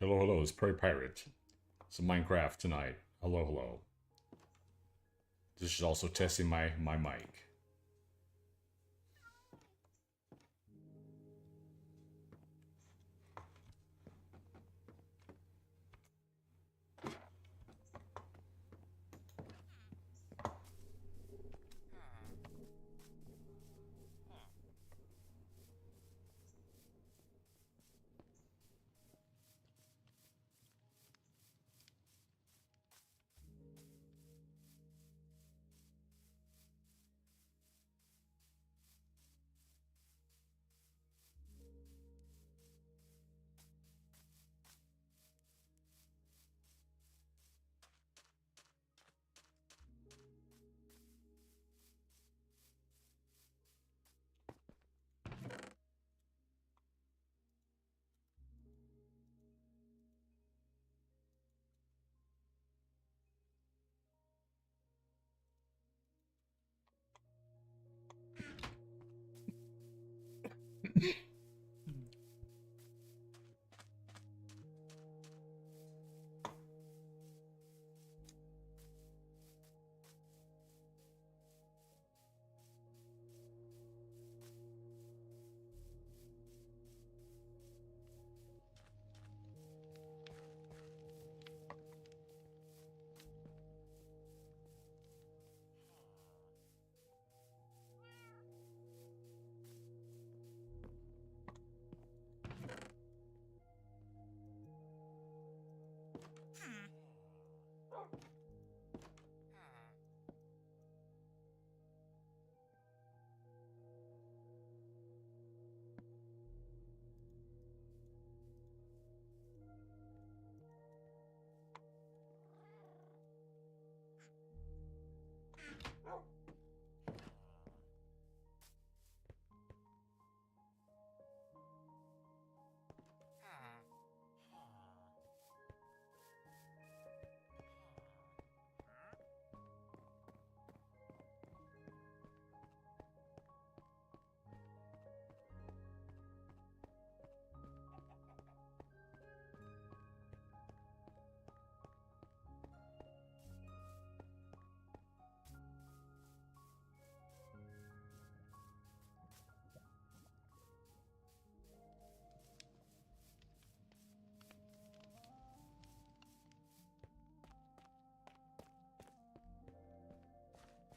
Hello, hello, it's Prairie Pirate. It's Minecraft tonight. Hello, hello. This is also testing my mic.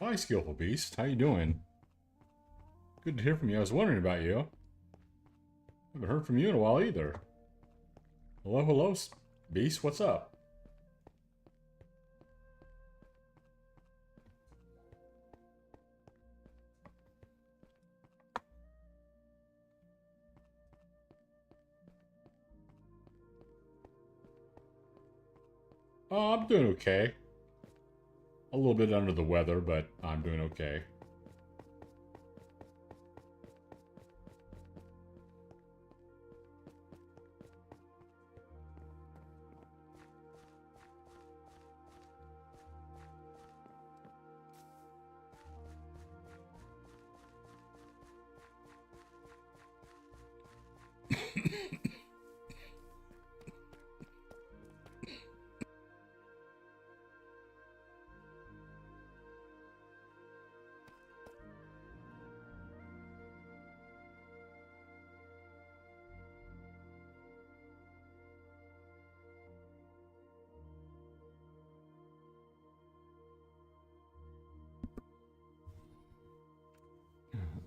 Hi, Skillful Beast. How you doing? Good to hear from you. I was wondering about you. Haven't heard from you in a while either. Hello, hello, Beast. What's up? Oh, I'm doing okay. A little bit under the weather, but I'm doing okay.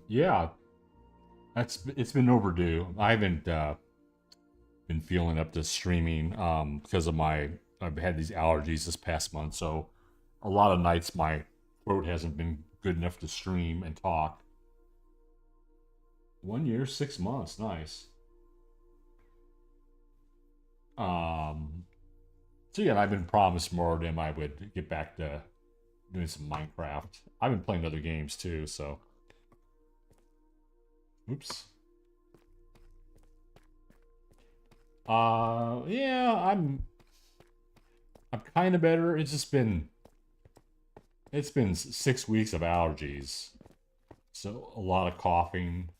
Yeah, it's been overdue. I haven't been feeling up to streaming because of my I've had these allergies this past month, so a lot of nights my throat hasn't been good enough to stream and talk. 1 year, 6 months, nice. Um, so yeah, I've been promised more of them. I would get back to doing some Minecraft. I've been playing other games too, so oops. Yeah, I'm kind of better. It's been 6 weeks of allergies, so a lot of coughing,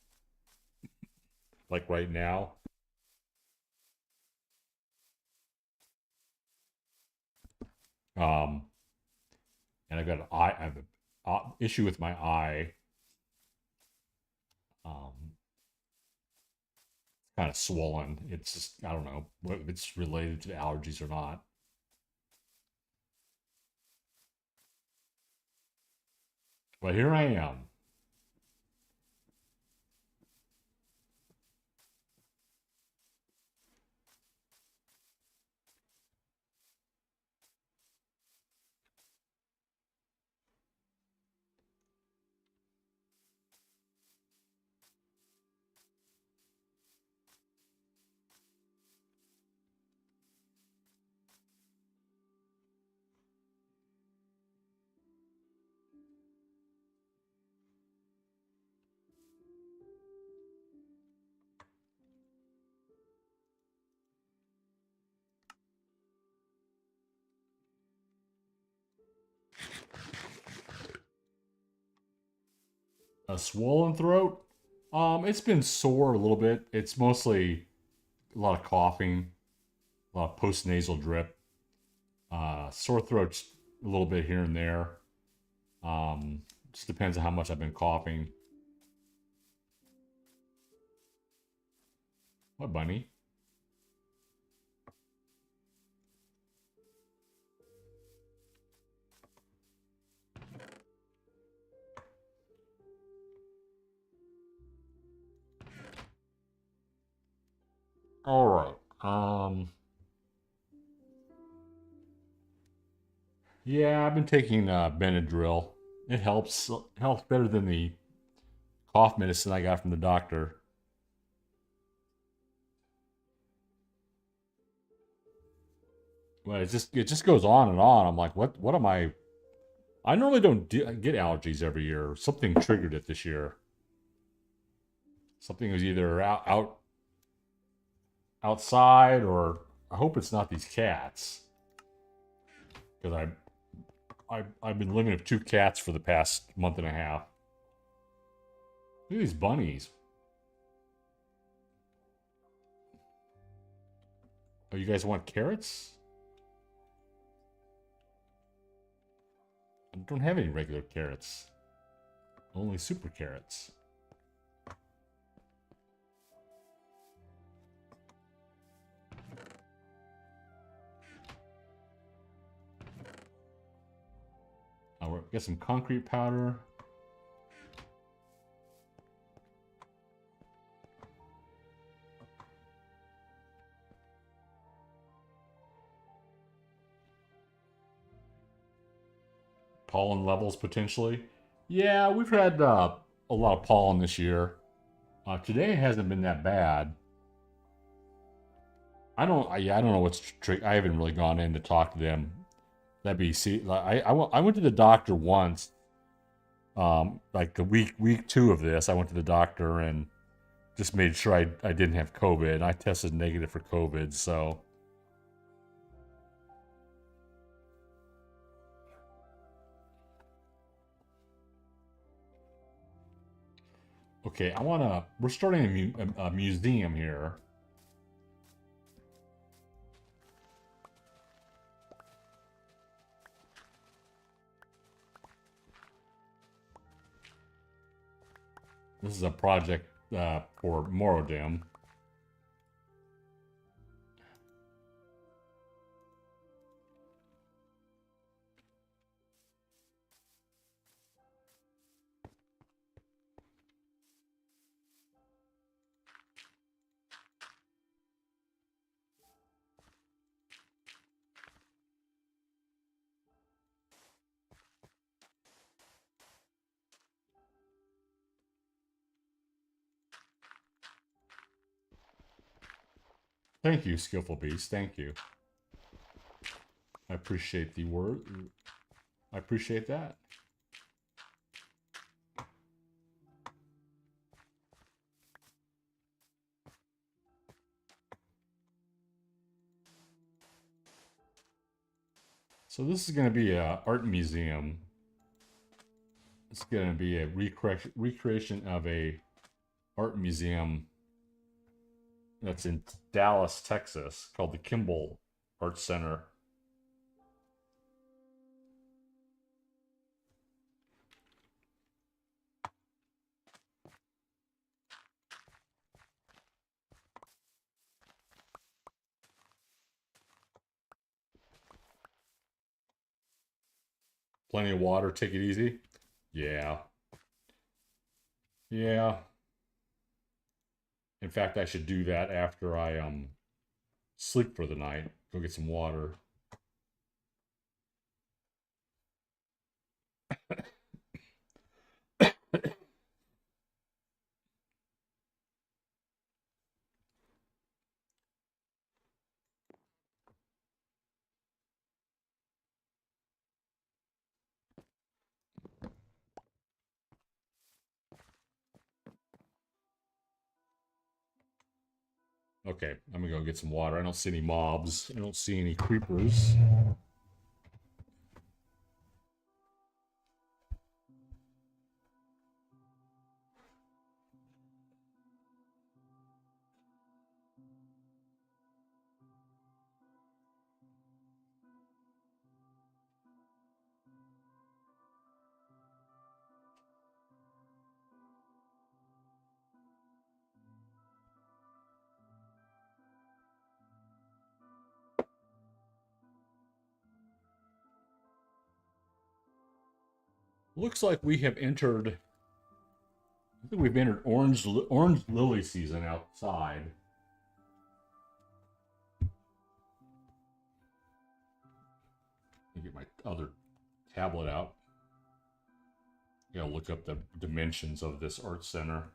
like right now. Um, and I've got an eye. I have an issue with my eye. Kind of swollen. It's just I don't know if it's related to allergies or not. But here I am. A swollen throat. It's been sore a little bit. It's mostly a lot of coughing, a lot of post nasal drip. Sore throats a little bit here and there. Just depends on how much I've been coughing. What bunny? All right. Yeah, I've been taking Benadryl. It helps better than the cough medicine I got from the doctor. Well, it just goes on and on. I'm like, what am I? I normally don't get allergies every year. Something triggered it this year. Something was either outside, or I hope it's not these cats, because I've been living with two cats for the past month and a half. Look at these bunnies. Oh, you guys want carrots? I don't have any regular carrots. Only super carrots. We got some concrete powder. Pollen levels potentially. Yeah, we've had a lot of pollen this year. Today hasn't been that bad. I don't know what's trick. I haven't really gone in to talk to them. That'd be see. I went to the doctor once. Like the week two of this, I went to the doctor and just made sure I didn't have COVID. I tested negative for COVID, so okay. We're starting a museum here. This is a project for Morodem. Thank you, Skillful Beast. Thank you. I appreciate the word. I appreciate that. So this is going to be a art museum. It's going to be a recreation of a art museum that's in Dallas, Texas, called the Kimball Art Center. Plenty of water. Take it easy. Yeah. Yeah. In fact, I should do that after I sleep for the night. Go get some water. Okay, I'm gonna go get some water. I don't see any mobs. I don't see any creepers. Looks like we have entered. I think we've entered orange lily season outside. Let me get my other tablet out. Gotta look up the dimensions of this art center.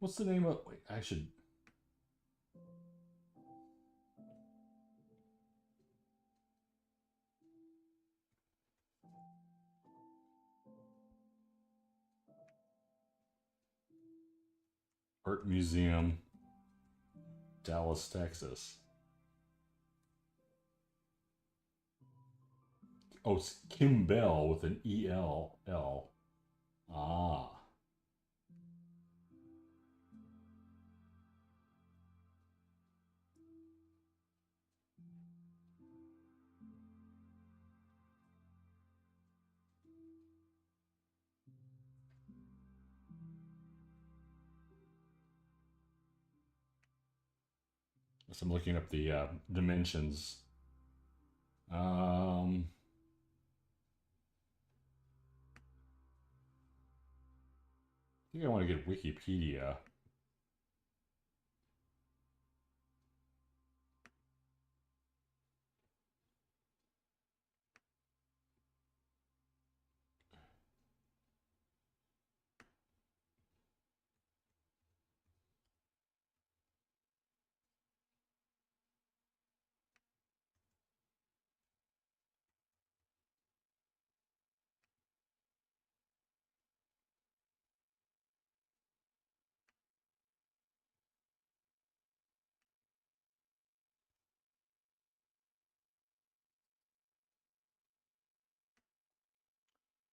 What's the name of? Wait, I should. Art Museum, Dallas, Texas. Oh, it's Kim Bell with an ELL. Ah. So I'm looking up the dimensions. Um, I think I want to get Wikipedia.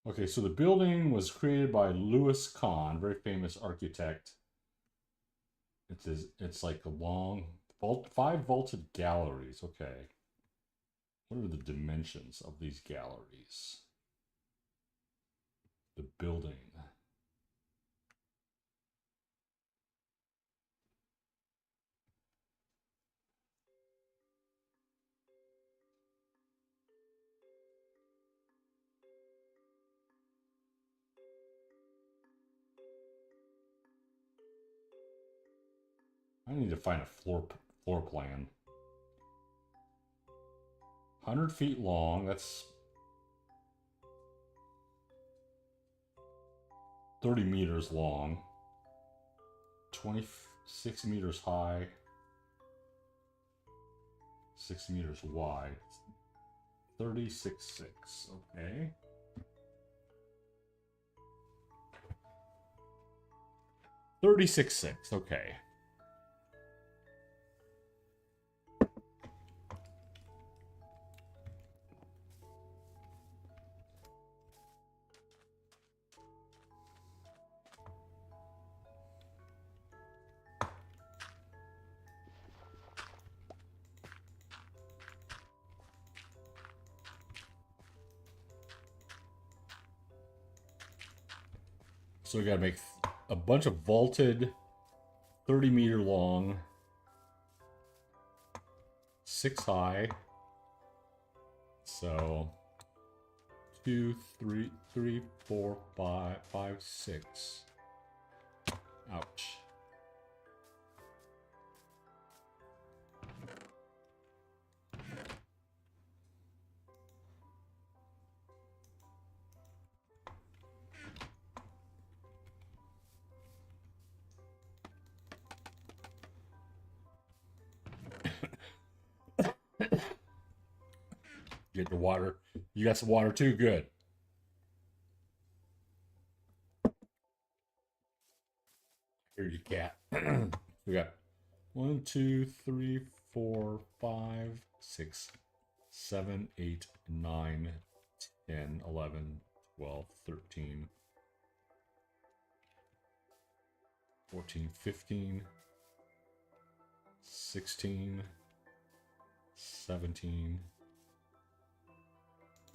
Okay, so the building was created by Louis Kahn, very famous architect. It's like a long five vaulted galleries. Okay, what are the dimensions of these galleries? The building. I need to find a floor plan. 100 feet long. That's 30 meters long. 26 meters high. 6 meters wide. 36.6. Okay. 36.6. Okay. So we gotta make a bunch of vaulted, 30-meter long, 6 high. So 2, 3, 4, 5, 6. Ouch. Get your water. You got some water too? Good. Here you cat. We got 1, 2, 3, 4, 5, 6, 7, 8, 9, 10, 11, 12, 13, 14, 15, 16, 17,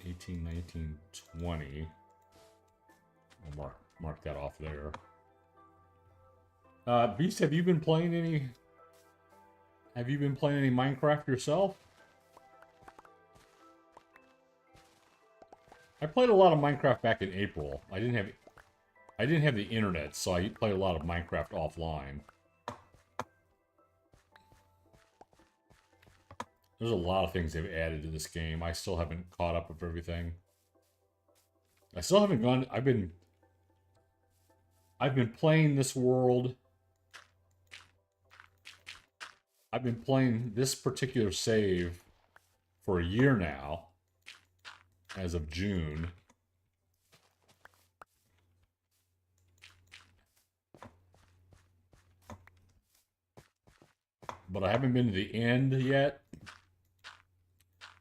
18, 19, 20. I'll mark that off there. Beast, have you been playing any? Have you been playing any Minecraft yourself? I played a lot of Minecraft back in April. I didn't have the internet, so I played a lot of Minecraft offline. There's a lot of things they've added to this game. I still haven't caught up with everything. I still haven't gone. I've been playing this world. I've been playing this particular save for a year now, as of June. But I haven't been to the end yet.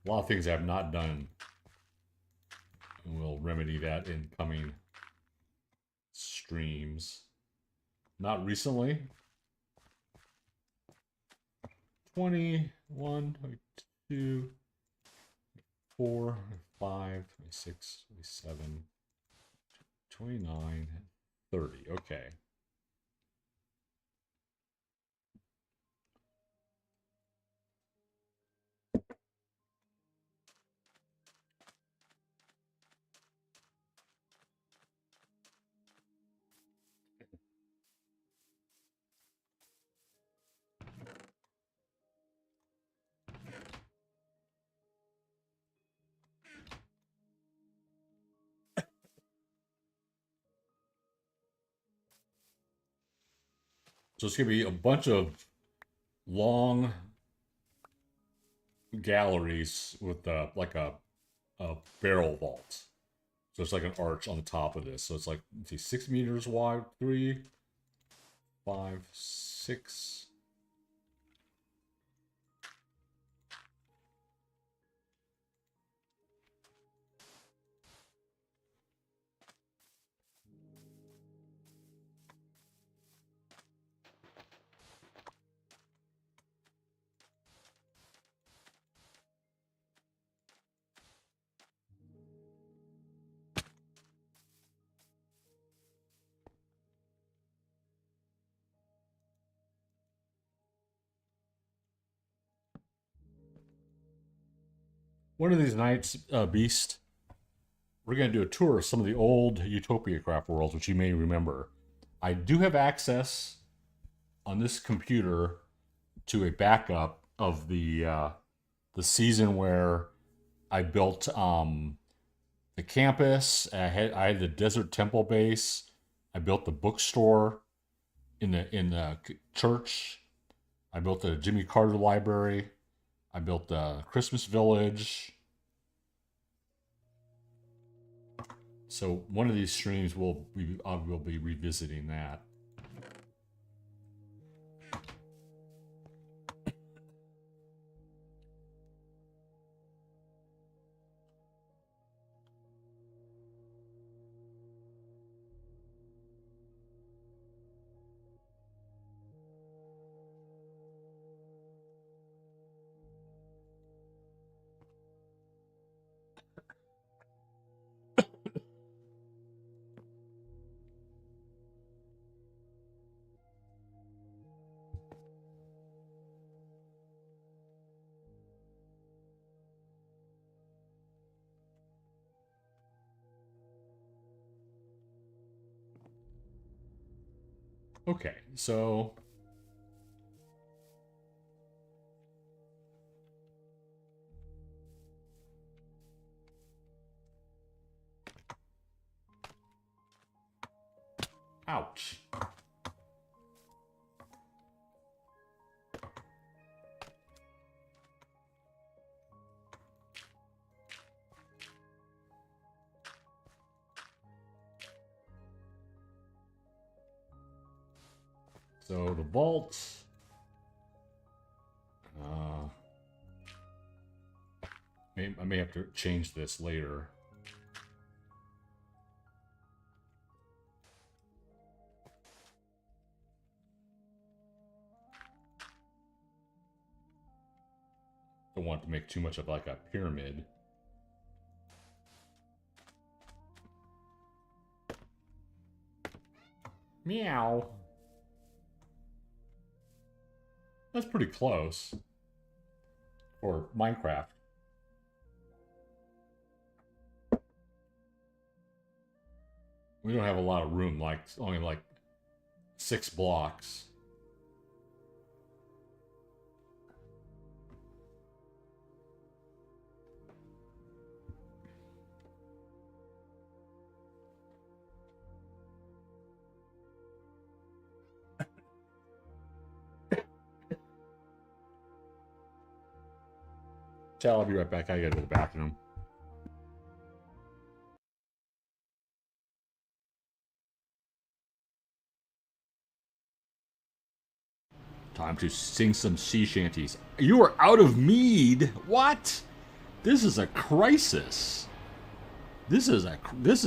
A lot of things I have not done. And we'll remedy that in coming streams. Not recently. 21, 22, 4, 5, 26, 27, 29, 30. Okay. So it's going to be a bunch of long galleries with like a barrel vault. So it's like an arch on the top of this. So it's like, let's see, 6 meters wide, 3, 5, 6. One of these nights, Beast, we're going to do a tour of some of the old Utopia Craft worlds, which you may remember. I do have access on this computer to a backup of the season where I built the campus. I had the Desert Temple base. I built the bookstore in the church. I built the Jimmy Carter Library. I built the Christmas Village. So one of these streams will be revisiting that. Okay, so ouch. So the vault. I may have to change this later. Don't want to make too much of like a pyramid. Meow. That's pretty close for Minecraft. We don't have a lot of room, like only like 6 blocks. Chad, I'll be right back. I gotta go to the bathroom. Time to sing some sea shanties. You are out of mead? What? This is a crisis. This has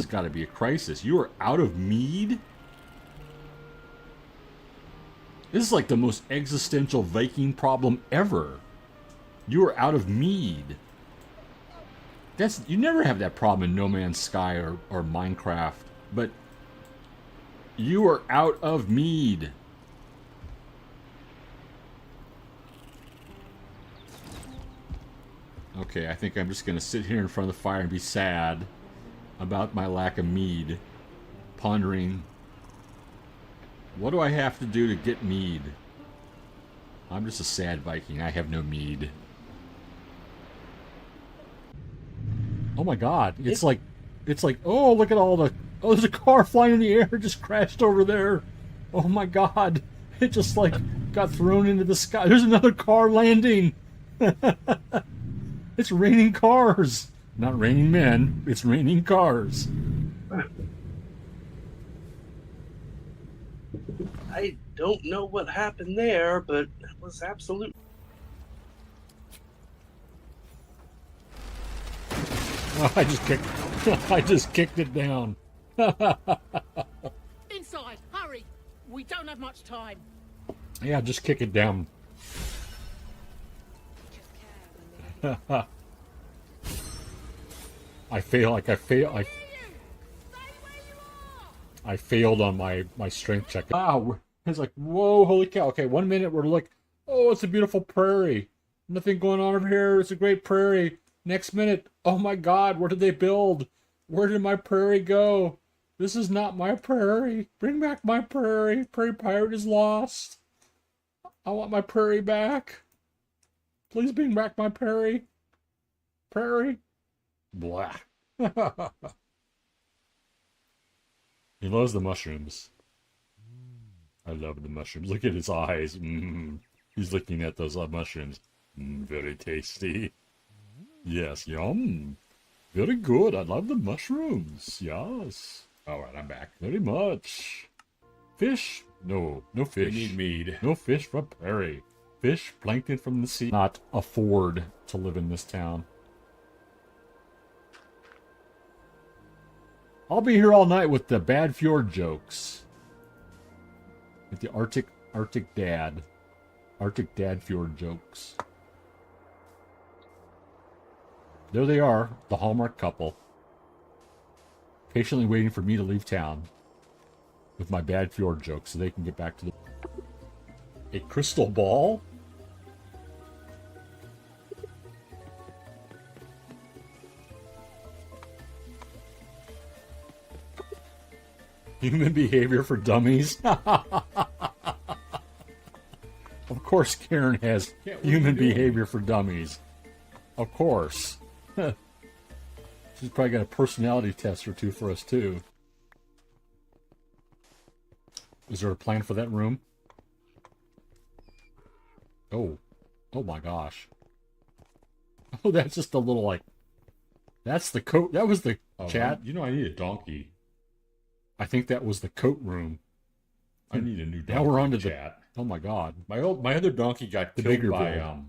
got to be a crisis. You are out of mead? This is like the most existential Viking problem ever. You are out of mead. You never have that problem in No Man's Sky or Minecraft, but you are out of mead. Okay, I think I'm just gonna sit here in front of the fire and be sad about my lack of mead, pondering, what do I have to do to get mead? I'm just a sad Viking. I have no mead. Oh my god, it's like, oh, look at all the, oh, there's a car flying in the air, just crashed over there. Oh my god, it just like got thrown into the sky. There's another car landing. It's raining cars. Not raining men, it's raining cars. I don't know what happened there, but it was absolute. Oh, I just kicked it down. Inside, hurry! We don't have much time. Yeah, just kick it down. I failed on my strength check. Wow, it's like, whoa, holy cow. Okay, 1 minute we're like, oh, it's a beautiful prairie. Nothing going on over here. It's a great prairie. Next minute, oh my god, where did they build? Where did my prairie go? This is not my prairie. Bring back my prairie. Prairie pirate is lost. I want my prairie back. Please bring back my prairie. Prairie. Blah. He loves the mushrooms. I love the mushrooms. Look at his eyes. He's looking at those mushrooms. Very tasty. Yes, yum. Very good. I love the mushrooms. Yes. All right, I'm back. Very much. Fish? No, no fish. We need mead. No fish from prairie. Fish, plankton from the sea. Not afford to live in this town. I'll be here all night with the bad fjord jokes. With the Arctic dad fjord jokes. There they are, the Hallmark couple. Patiently waiting for me to leave town. With my bad fjord jokes so they can get back to the... A crystal ball? Human behavior for dummies? Of course Karen has human behavior for dummies. Of course. She's probably got a personality test or two for us too. Is there a plan for that room? Oh. Oh my gosh. Oh, that's just a little like... That's the coat. That was the chat. You know I need a donkey. I think that was the coat room. I need a new donkey. Now we're on to chat. Oh my god. My other donkey got The killed bigger by bull.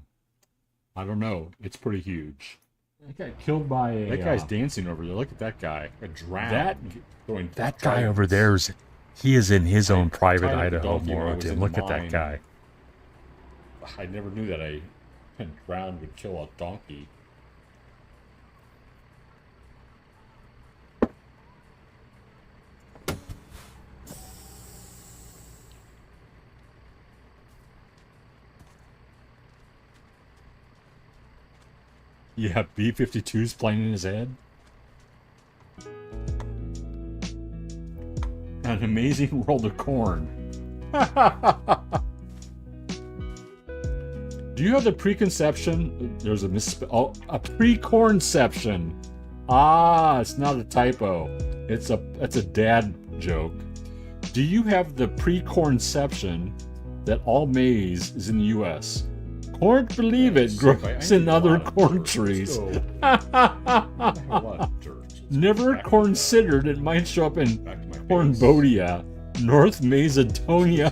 I don't know. It's pretty huge. That got killed by a... That guy's dancing over there. Look at that guy. a drown. That guy over there he is in his own private tied up the Idaho donkey when I was Tim. in Look the at that mine. guy. I never knew that a drown would kill a donkey. Yeah, B-52's playing in his head. An amazing world of corn. Do you have the preconception? There's a a preconception. Ah, it's not a typo. It's a dad joke. Do you have the preconception that all maize is in the U.S.? Can't believe it grows in other corn trees. Never considered it might show up in Cambodia, North Macedonia,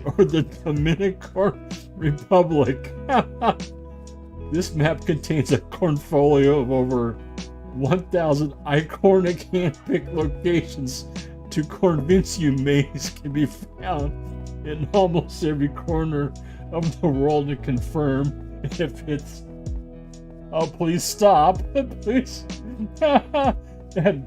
or the Dominican Republic. This map contains a cornfolio of over 1,000 iconic hand-picked locations to convince you maize can be found in almost every corner of the world to confirm if it's... Oh, please stop. Please. and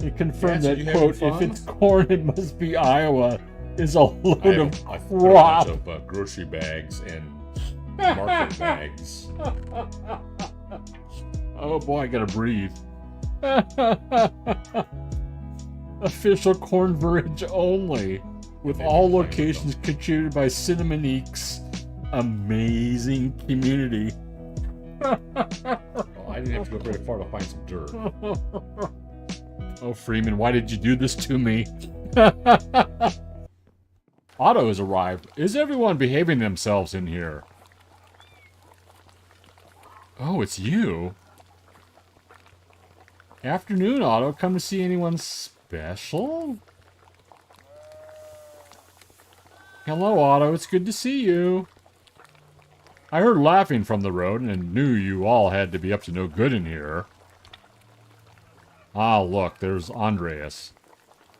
it confirmed that, quote, if it's corn, it must be Iowa, is a load of I crap. put a bunch of grocery bags and market bags. Oh boy, I gotta breathe. Official corn verage only, with all locations contributed by Cinnamonique's amazing community. Well, I didn't have to go very far to find some dirt. Oh, Freeman, why did you do this to me? Otto has arrived. Is everyone behaving themselves in here? Oh, it's you. Afternoon, Otto. Come to see anyone special? Hello, Otto. It's good to see you. I heard laughing from the road and knew you all had to be up to no good in here. Ah, look, there's Andreas.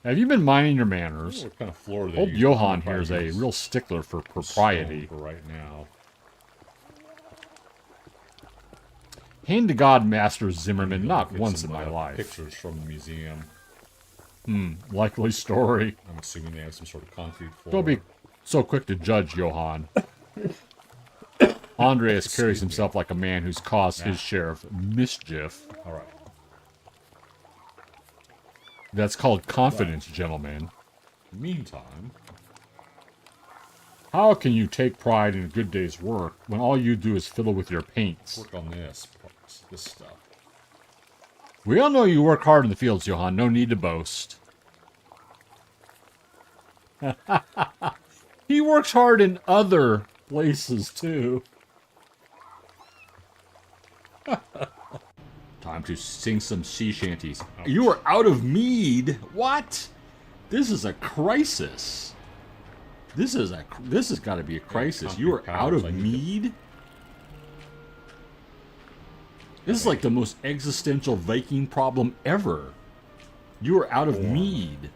Have you been minding your manners? What kind of floor they Old use? Johann here is a real stickler for propriety. For right now. Hand to God, Master Zimmerman, not Get once in some, my life. Pictures from the museum. Likely story. I'm assuming they have some sort of concrete floor. Don't be so quick to judge, Johann. Andreas carries himself like a man who's caused his share of mischief. All right. That's called confidence, gentlemen. Meantime, How can you take pride in a good day's work when all you do is fiddle with your paints? Work on this stuff. We all know you work hard in the fields, Johann. No need to boast. He works hard in other places, too. Time to sing some sea shanties. Ouch. You are out of mead? What? This is a crisis. This has got to be a crisis. You are out of mead? This is like the most existential Viking problem ever. You are out of mead.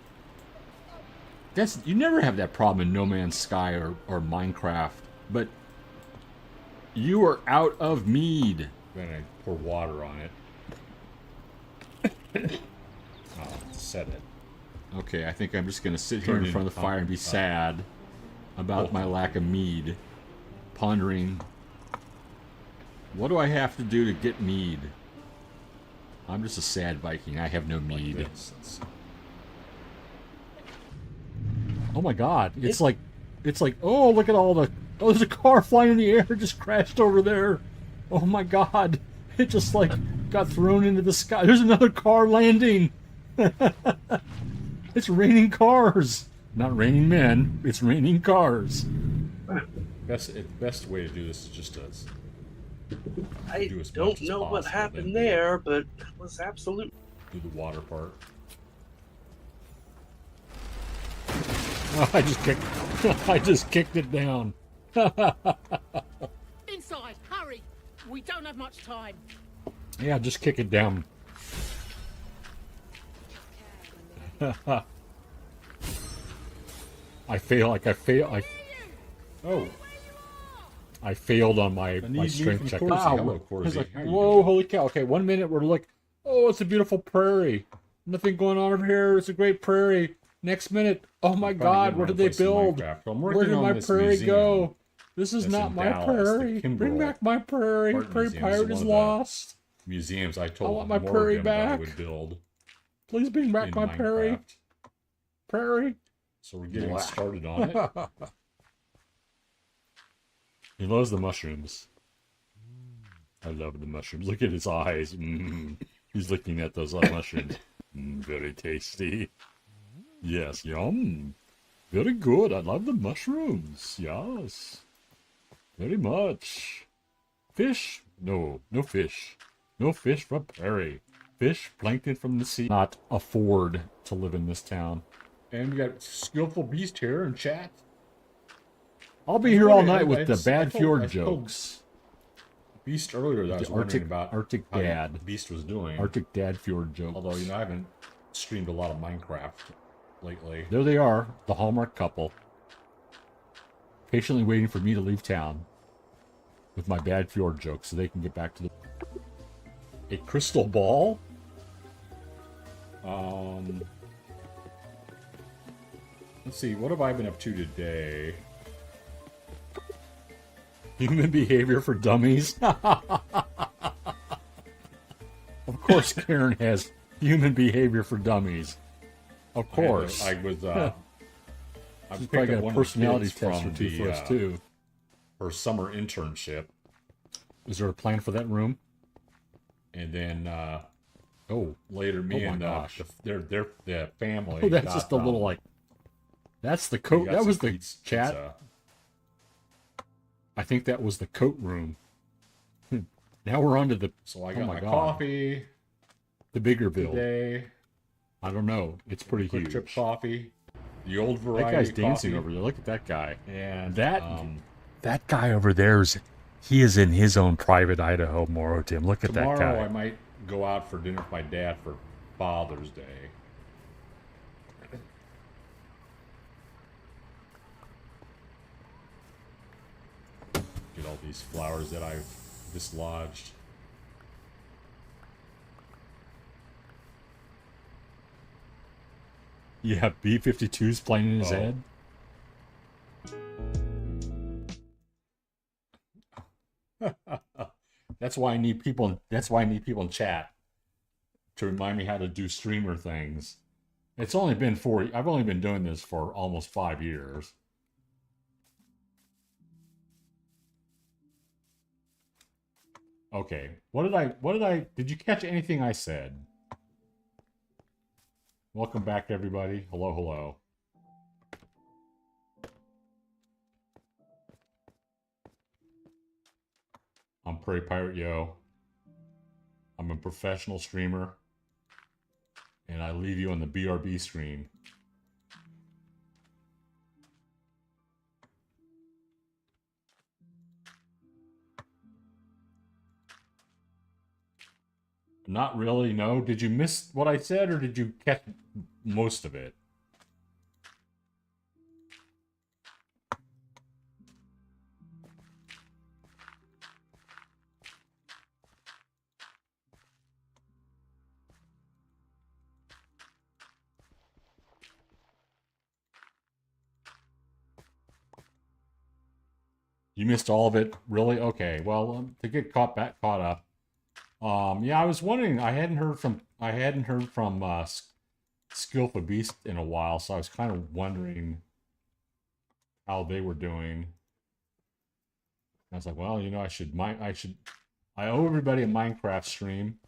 You never have that problem in No Man's Sky or Minecraft, but you are out of mead. Then I pour water on it. Set it. Okay, I think I'm just gonna sit here in front of the fire and be sad about my lack of mead, pondering, what do I have to do to get mead? I'm just a sad Viking. I have no mead. Like this. Oh my god. It's like, oh, look at all the, oh, there's a car flying in the air, just crashed over there. Oh my god. It just like got thrown into the sky. There's another car landing. It's raining cars. Not raining men. It's raining cars. Best way to do this is just to I do as don't much as know what possible, happened then there, but it was absolute. do the water part. Oh, I just kicked it down. Inside, hurry! We don't have much time. Yeah, just kick it down. I failed on my strength check. Corsi. Wow. Hello, I Corsi. was like, How you whoa, doing? holy cow. Okay, 1 minute we're like, oh, it's a beautiful prairie. Nothing going on over here. It's a great prairie. Next minute, oh my god, what did they build? Where did my prairie go? This is not my prairie. Bring back my prairie. Prairie pirate is lost. Museums I I told want my prairie Morgan that I back. would build Please bring back in my prairie. Minecraft. Prairie. So we're getting started on it. He loves the mushrooms. I love the mushrooms. Look at his eyes. He's looking at those mushrooms. Very tasty. Yes, yum. Very good. I love the mushrooms. Yes. Very much. Fish? No, no fish. No fish from prairie. Fish, plankton from the sea. Not afford to live in this town. And we got skillful beast here in chat. I'll be here all night I with the bad told- fjord I told jokes. Beast earlier that I was The wondering about Arctic how Dad. Beast was doing. Arctic Dad fjord jokes. Although, you know, I haven't streamed a lot of Minecraft lately. There they are, the Hallmark couple. Patiently waiting for me to leave town. With my bad fjord jokes so they can get back to the... A crystal ball? Let's see, what have I been up to today? Human behavior for dummies? Of course Karen has human behavior for dummies. Of course. I was, I She's picked probably up got a one personality of the kids test or from two for us, too. her summer internship. Is there a plan for that room? And then, Oh. later me Oh my and gosh. their family. Oh, that's got, just a little, like... That's the we coat. got That some was the chat. pizza. I think that was the coat room. Now we're on to the... So I Oh got my my God. coffee The bigger build. today. I don't know. It's pretty Quick huge. trip coffee. The old variety. That guy's dancing coffee. over there. Look at that guy. And That guy over he is in his own private Idaho, Moro Tim. Look at that tomorrow guy. I might go out for dinner with my dad for Father's Day. Get all these flowers that I've dislodged. Yeah, B-52's playing in his Oh. head. That's why I need people. That's why I need people in chat to remind me how to do streamer things. It's only been I've only been doing this for almost 5 years. Okay. Did you catch anything I said? Welcome back, everybody. Hello, hello. I'm Prairie Pirate Yo. I'm a professional streamer. And I leave you on the BRB screen. Not really, no. Did you miss what I said, or did you catch most of it? You missed all of it, really? Okay. Well, to get caught up. Yeah, I was wondering. I hadn't heard from Skillful Beast in a while, so I was kind of wondering how they were doing. I was like, well, you know, I owe everybody a Minecraft stream,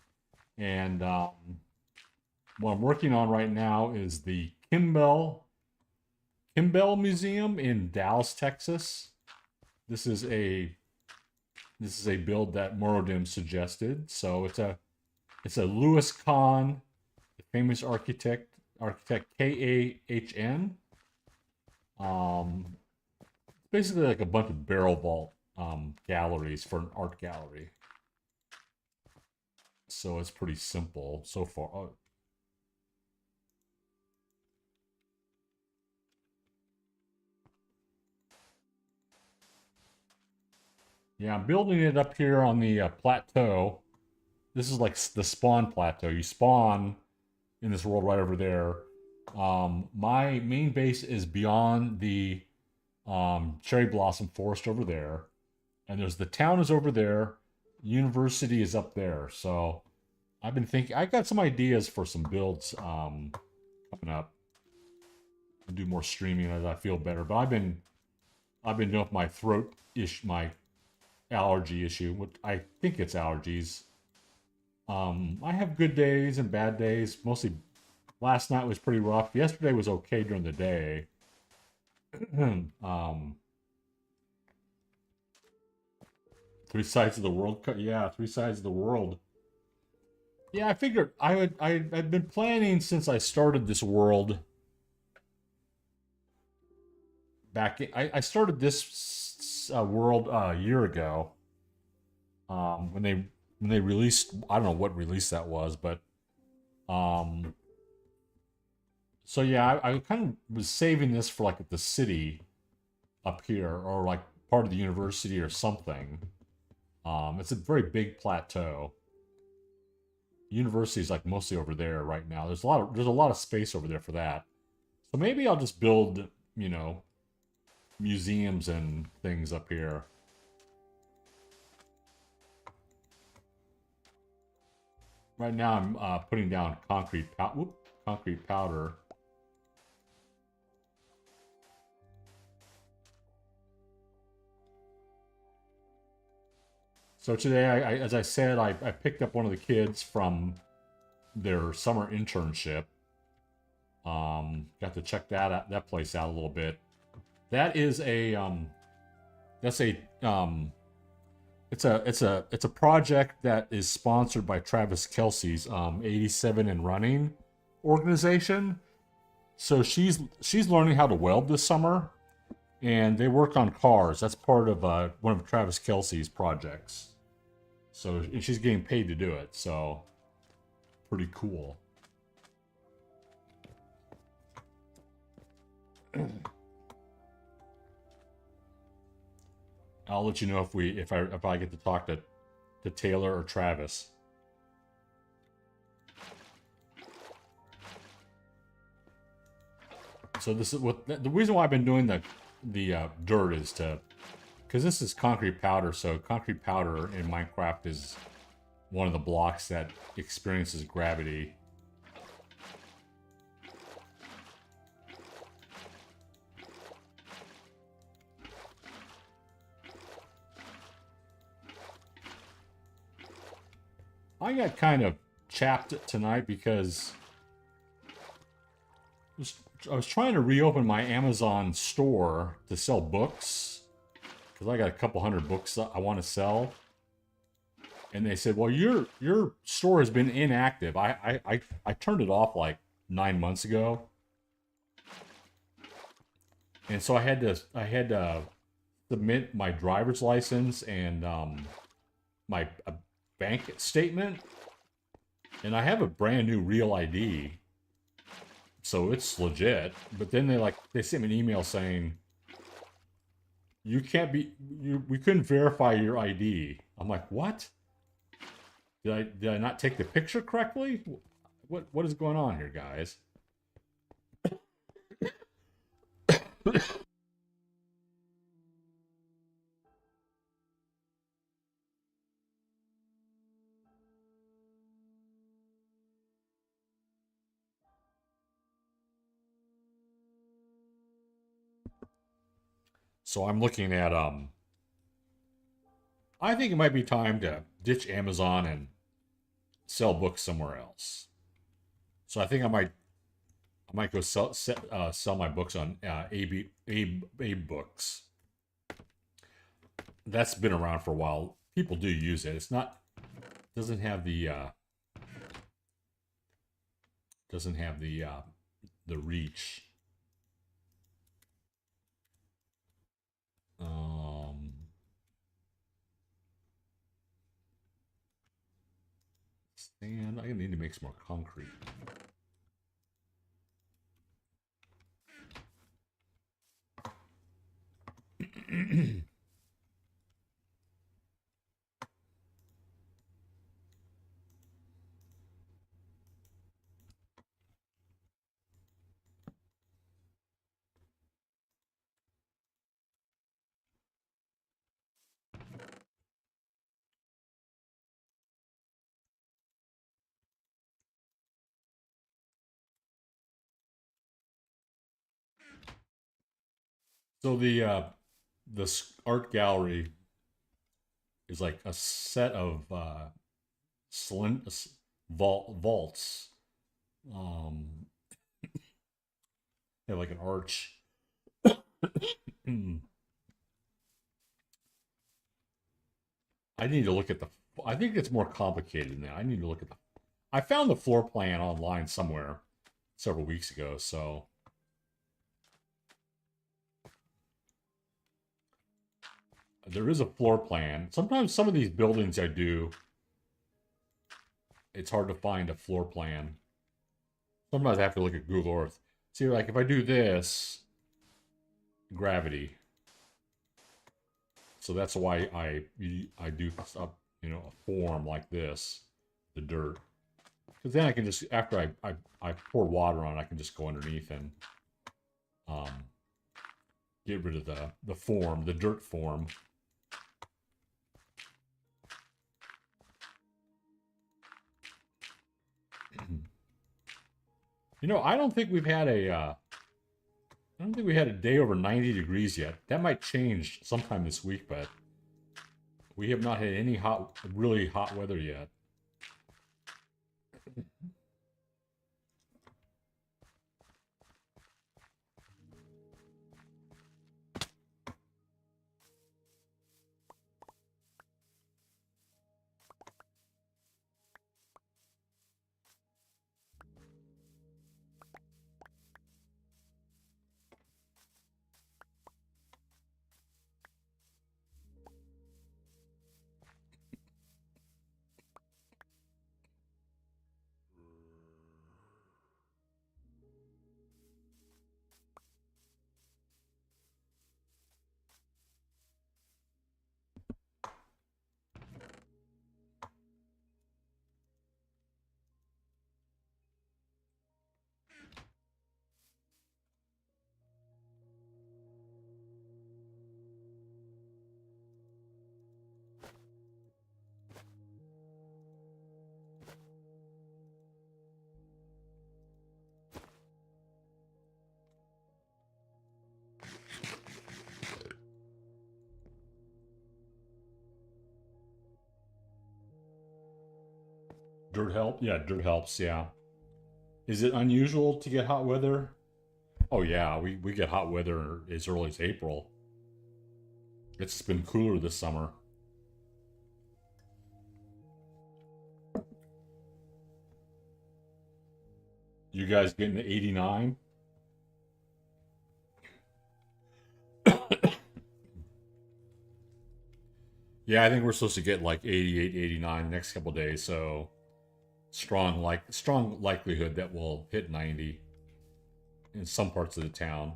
and what I'm working on right now is the Kimbell Museum in Dallas, Texas. This is a build that Morodim suggested. So it's a Louis Kahn, the famous architect Kahn. Basically like a bunch of barrel vault galleries for an art gallery. So it's pretty simple so far. Oh. Yeah, I'm building it up here on the plateau. This is like the spawn plateau. You spawn in this world right over there. My main base is beyond the cherry blossom forest over there, and there's the town is over there. University is up there. So I've been thinking. I got some ideas for some builds coming up. I'll do more streaming as I feel better. But I've been dealing with my throat issue, my allergy issue. What I think it's allergies. I have good days and bad days. Mostly, last night was pretty rough. Yesterday was okay during the day. Three sides of the world. Yeah, three sides of the world. Yeah, I figured I've been planning since I started this world. I started this world a year ago. When they released, I don't know what release that was, but so yeah, I kind of was saving this for like the city up here, or like part of the university or something. It's a very big plateau. University is like mostly over there right now. There's a lot of space over there for that. So maybe I'll just build, you know, museums and things up here. Right now I'm putting down concrete powder. So today, as I said, I picked up one of the kids from their summer internship. Got to check that place out a little bit. That is it's a project that is sponsored by Travis Kelsey's 87 and Running organization. So she's learning how to weld this summer, and they work on cars. That's part of one of Travis Kelsey's projects. So and she's getting paid to do it. So pretty cool. I'll let you know if I get to talk to Taylor or Travis. So this is what the reason why I've been doing the dirt is because this is concrete powder. So concrete powder in Minecraft is one of the blocks that experiences gravity. I got kind of chapped tonight because I was trying to reopen my Amazon store to sell books because I got a couple hundred books that I want to sell. And they said, "Well, your store has been inactive." I turned it off like 9 months ago, and so I had to submit my driver's license and my bank statement, and I have a brand new real ID, so it's legit. But then they sent me an email saying we couldn't verify your ID. I'm like, what? Did I not take the picture correctly? What is going on here, guys? So I'm looking at I think it might be time to ditch Amazon and sell books somewhere else. So I think I might go sell my books on Abe Books. That's been around for a while. People do use it. It's not doesn't have the reach. Sand. I need to make some more concrete. So the art gallery is like a set of vaults. They have like an arch. I need to look at the. I think it's more complicated than that. I need to look at the. I found the floor plan online somewhere several weeks ago, so. There is a floor plan. Sometimes some of these buildings I do, it's hard to find a floor plan. Sometimes I have to look at Google Earth. See, like if I do this, gravity. So that's why I do stuff, a form like this, the dirt. Because then I can just, after I pour water on, I can just go underneath and get rid of the form, the dirt form. I don't think we've had I don't think we had a day over 90 degrees yet. That might change sometime this week, but we have not had any really hot weather yet. Dirt help? Yeah, dirt helps, yeah. Is it unusual to get hot weather? Oh yeah, we get hot weather as early as April. It's been cooler this summer. You guys getting to 89? Yeah, I think we're supposed to get like 88, 89 next couple days, so strong likelihood that we'll hit 90 in some parts of the town.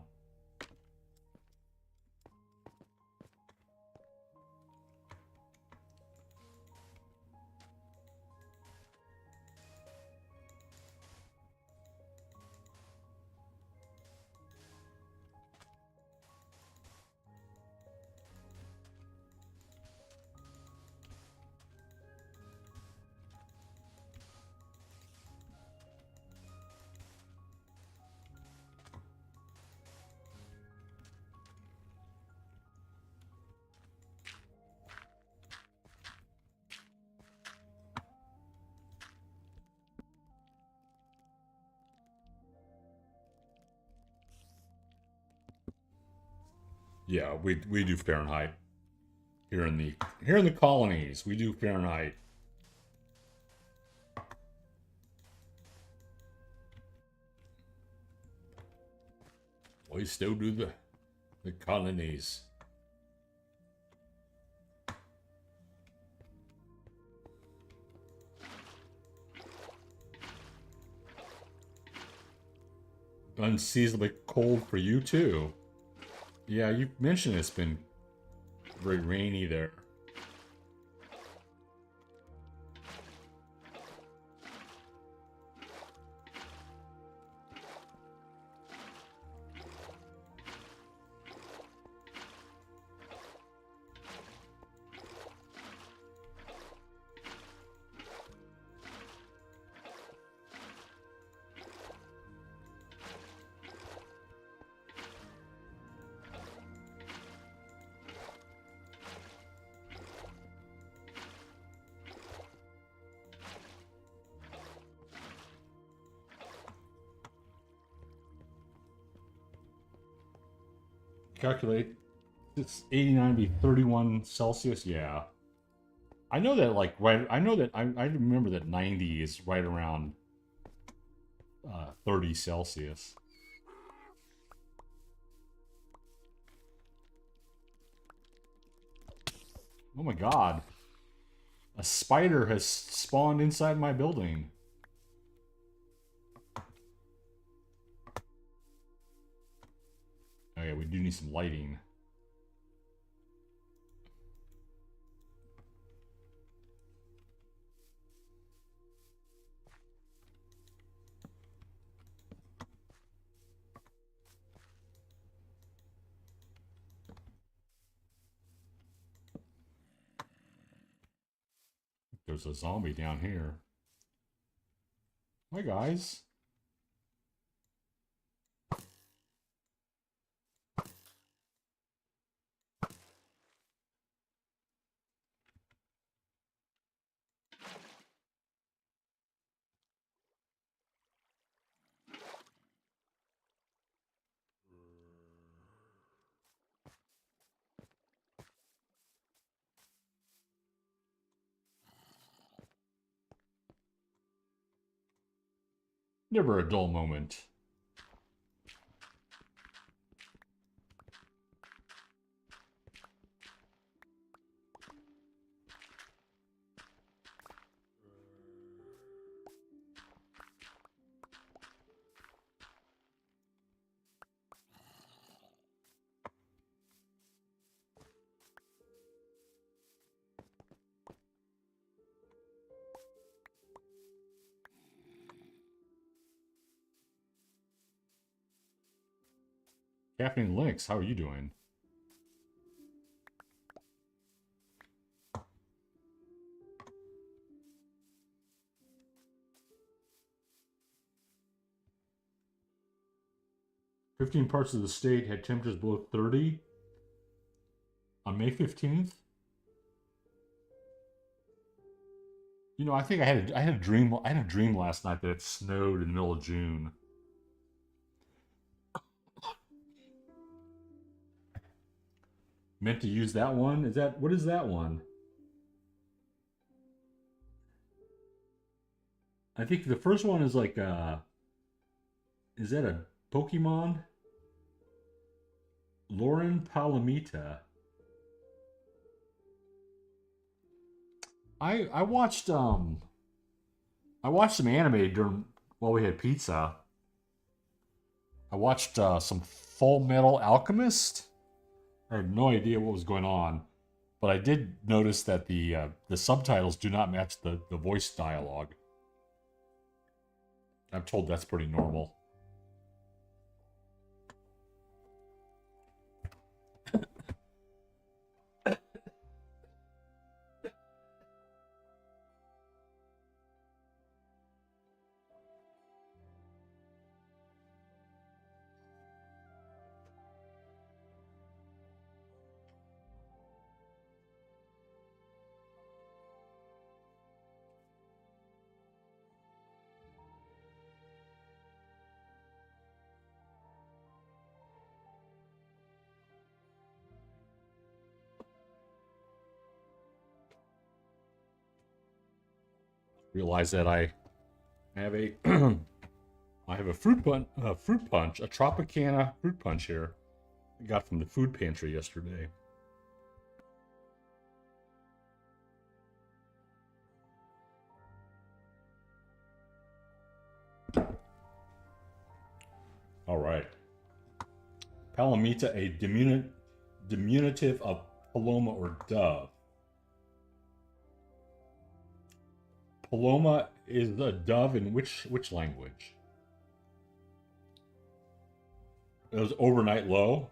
Yeah, we do Fahrenheit here in the colonies. We do Fahrenheit. We still do the colonies. Unseasonably cold for you too. Yeah, you mentioned it's been very rainy there. Calculate. It's 89 be 31 Celsius. Yeah. I know that like right I know that I remember that 90 is right around 30 Celsius. Oh my god. A spider has spawned inside my building. Oh yeah, we do need some lighting. There's a zombie down here. Hi guys. Never a dull moment. Captain Linux, how are you doing? "15 parts of the state had temperatures below 30 on May 15th. You know, I think I had a dream. I had a dream last night that it snowed in the middle of June. Meant to use that one? Is that what is that one? I think the first one is like is that a Pokemon? Lauren Palomita. I watched some anime during while we had pizza. I watched some Full Metal Alchemist. I had no idea what was going on, but I did notice that the subtitles do not match the voice dialogue. I'm told that's pretty normal. Realize that I have a I have a fruit punch, a Tropicana fruit punch here. I got from the food pantry yesterday. All right. Palomita, a diminutive of paloma or dove. Paloma is a dove in which language? It was overnight low.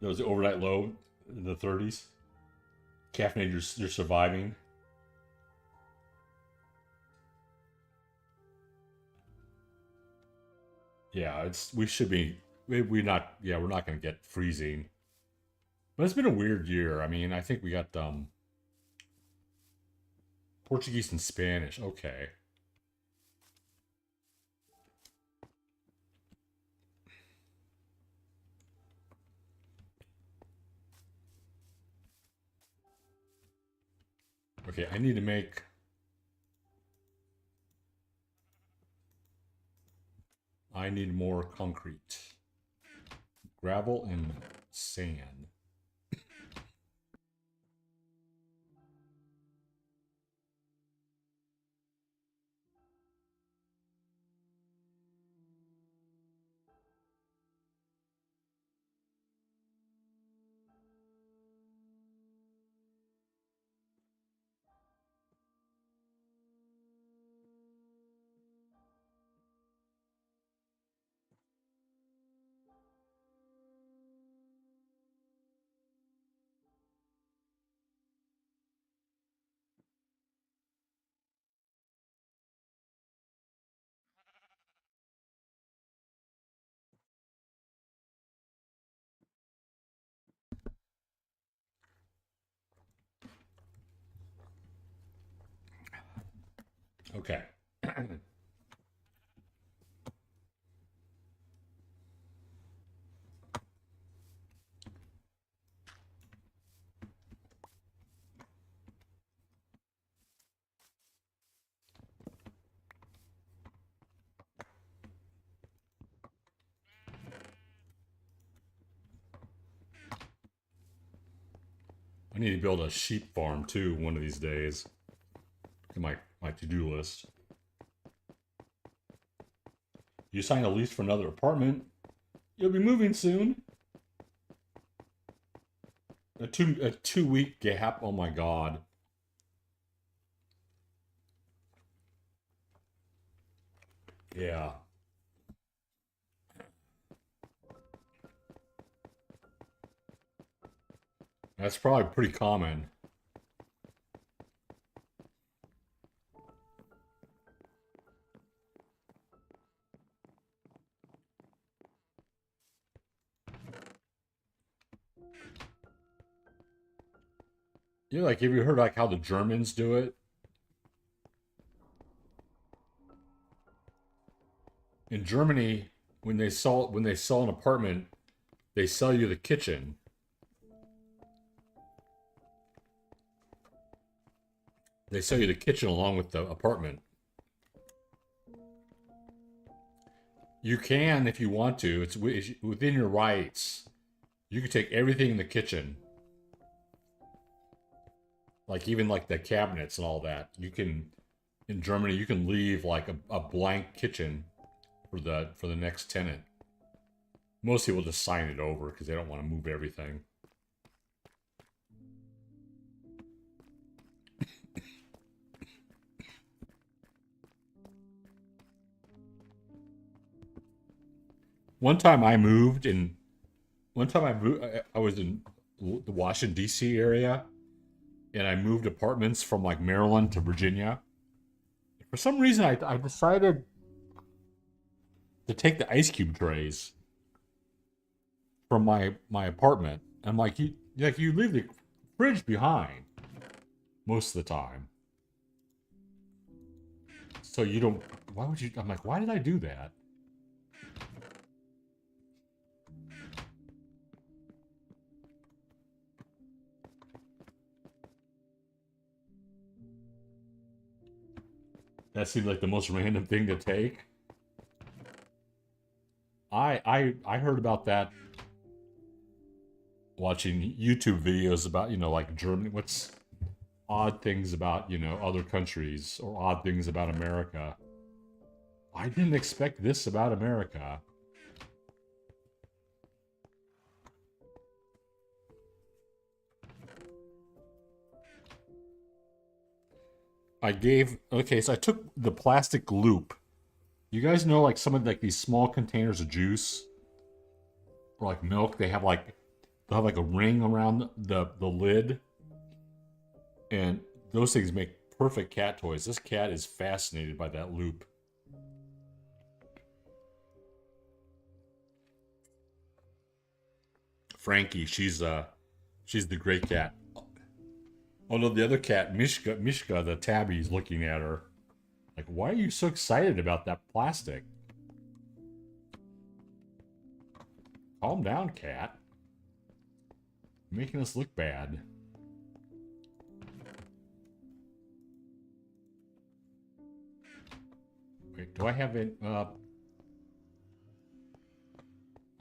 That was the overnight low in the 30s. Caffeinated, you're surviving. Yeah, it's we should be we not yeah we're not gonna get freezing, but it's been a weird year. I mean, I think we got Portuguese and Spanish. Okay, okay. I need to make. I need more concrete, gravel and sand. Okay. I need to build a sheep farm too one of these days. In my to-do list. You sign a lease for another apartment. You'll be moving soon. A 2 week gap. Oh my god. Yeah. That's probably pretty common. You know, like, have you heard like how the Germans do it? In Germany, when they sell an apartment, they sell you the kitchen. They sell you the kitchen along with the apartment. You can, if you want to. It's within your rights. You can take everything in the kitchen, like even like the cabinets and all that. You can, in Germany, you can leave like a blank kitchen for the next tenant. Most people just sign it over because they don't want to move everything. One time I moved in. One time I moved. I was in the Washington D.C. area, and I moved apartments from like Maryland to Virginia. For some reason, I decided to take the ice cube trays from my apartment. And you leave the fridge behind most of the time, so you don't. Why would you? I'm like, why did I do that? That seemed like the most random thing to take. I heard about that watching YouTube videos about, like Germany. What's odd things about, other countries or odd things about America. I didn't expect this about America. Okay, so I took the plastic loop. You guys know, like, some of like these small containers of juice or like milk, they'll have like a ring around the lid, and those things make perfect cat toys. This cat is fascinated by that loop. Frankie, she's the gray cat. Oh no, the other cat, Mishka, the tabby's looking at her. Like, why are you so excited about that plastic? Calm down, cat. You're making us look bad. Wait, do I have it? I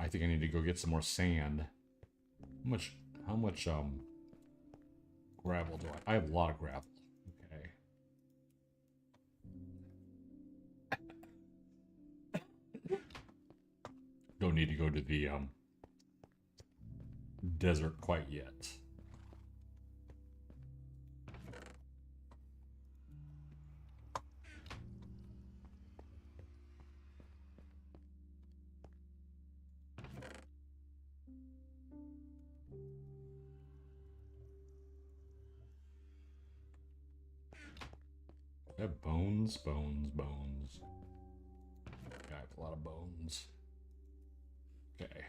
think I need to go get some more sand. How much, gravel do I? I have a lot of gravel. Okay. Don't need to go to the, desert quite yet. I have bones. I have a lot of bones. Okay.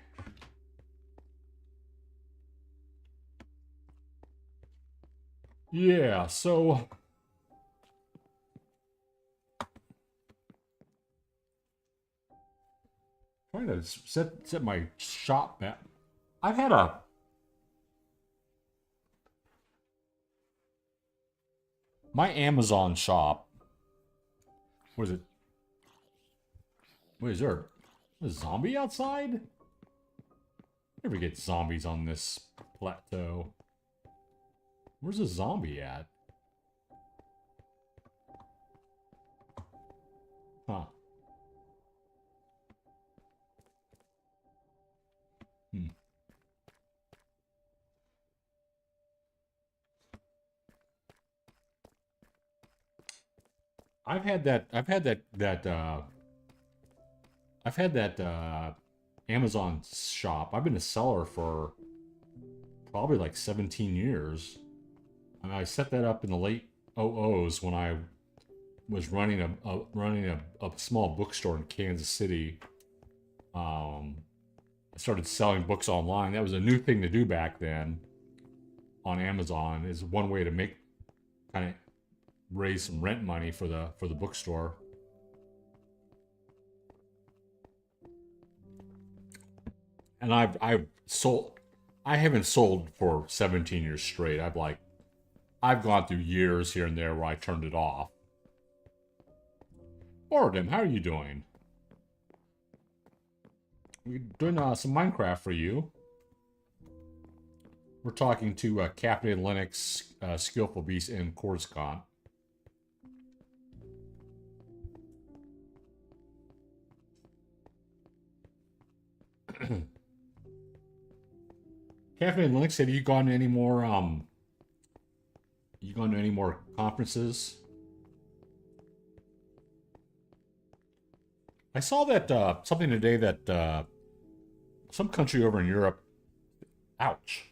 Yeah, so trying to set my shop back. I've had my Amazon shop. What is it? Wait, is there a zombie outside? Never get zombies on this plateau. Where's the zombie at? Huh. I've had that Amazon shop. I've been a seller for probably like 17 years. And I set that up in the late 00s when I was running a small bookstore in Kansas City. I started selling books online. That was a new thing to do back then. on Amazon is one way to make kind of raise some rent money for the bookstore. And I've sold. I haven't sold for 17 years straight. I've gone through years here and there where I turned it off. Boredom, how are you doing? We're doing some Minecraft for you. We're talking to Captain Linux, Skillful Beast, and Coruscant. Captain Linux, have you gone to any more conferences? I saw that something today that some country over in Europe, ouch,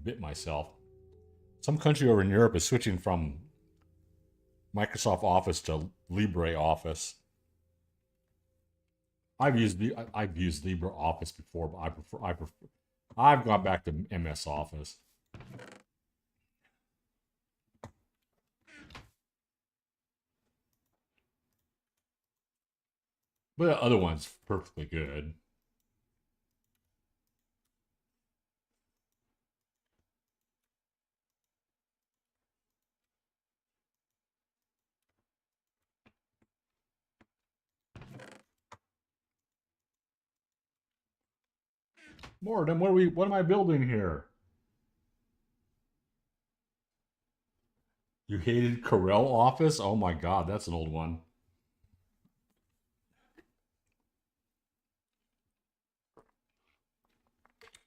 bit myself. Some country over in Europe is switching from Microsoft Office to LibreOffice. I've used LibreOffice before, but I've gone back to MS Office. But the other one's perfectly good. Mortem, what am I building here? You hated Corel Office? Oh my god, that's an old one.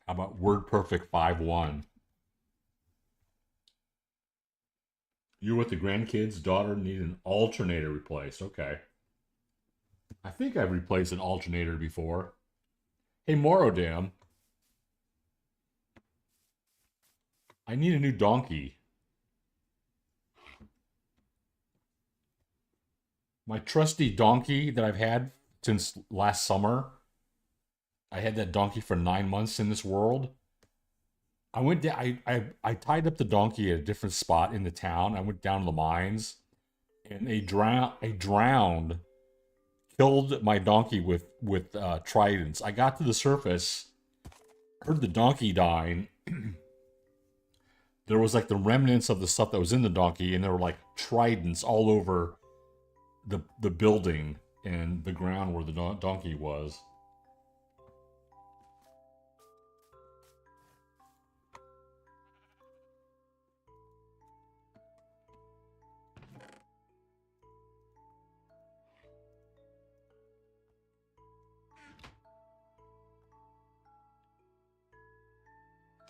How about WordPerfect 5.1? You with the grandkids, daughter need an alternator replaced. Okay. I think I've replaced an alternator before. Hey, Morodam. I need a new donkey. My trusty donkey that I've had since last summer. I had that donkey for 9 months in this world. I went down. I tied up the donkey at a different spot in the town. I went down to the mines, and a drowned, killed my donkey with tridents. I got to the surface, heard the donkey dying. There was like the remnants of the stuff that was in the donkey, and there were like tridents all over the building and the ground where the donkey was.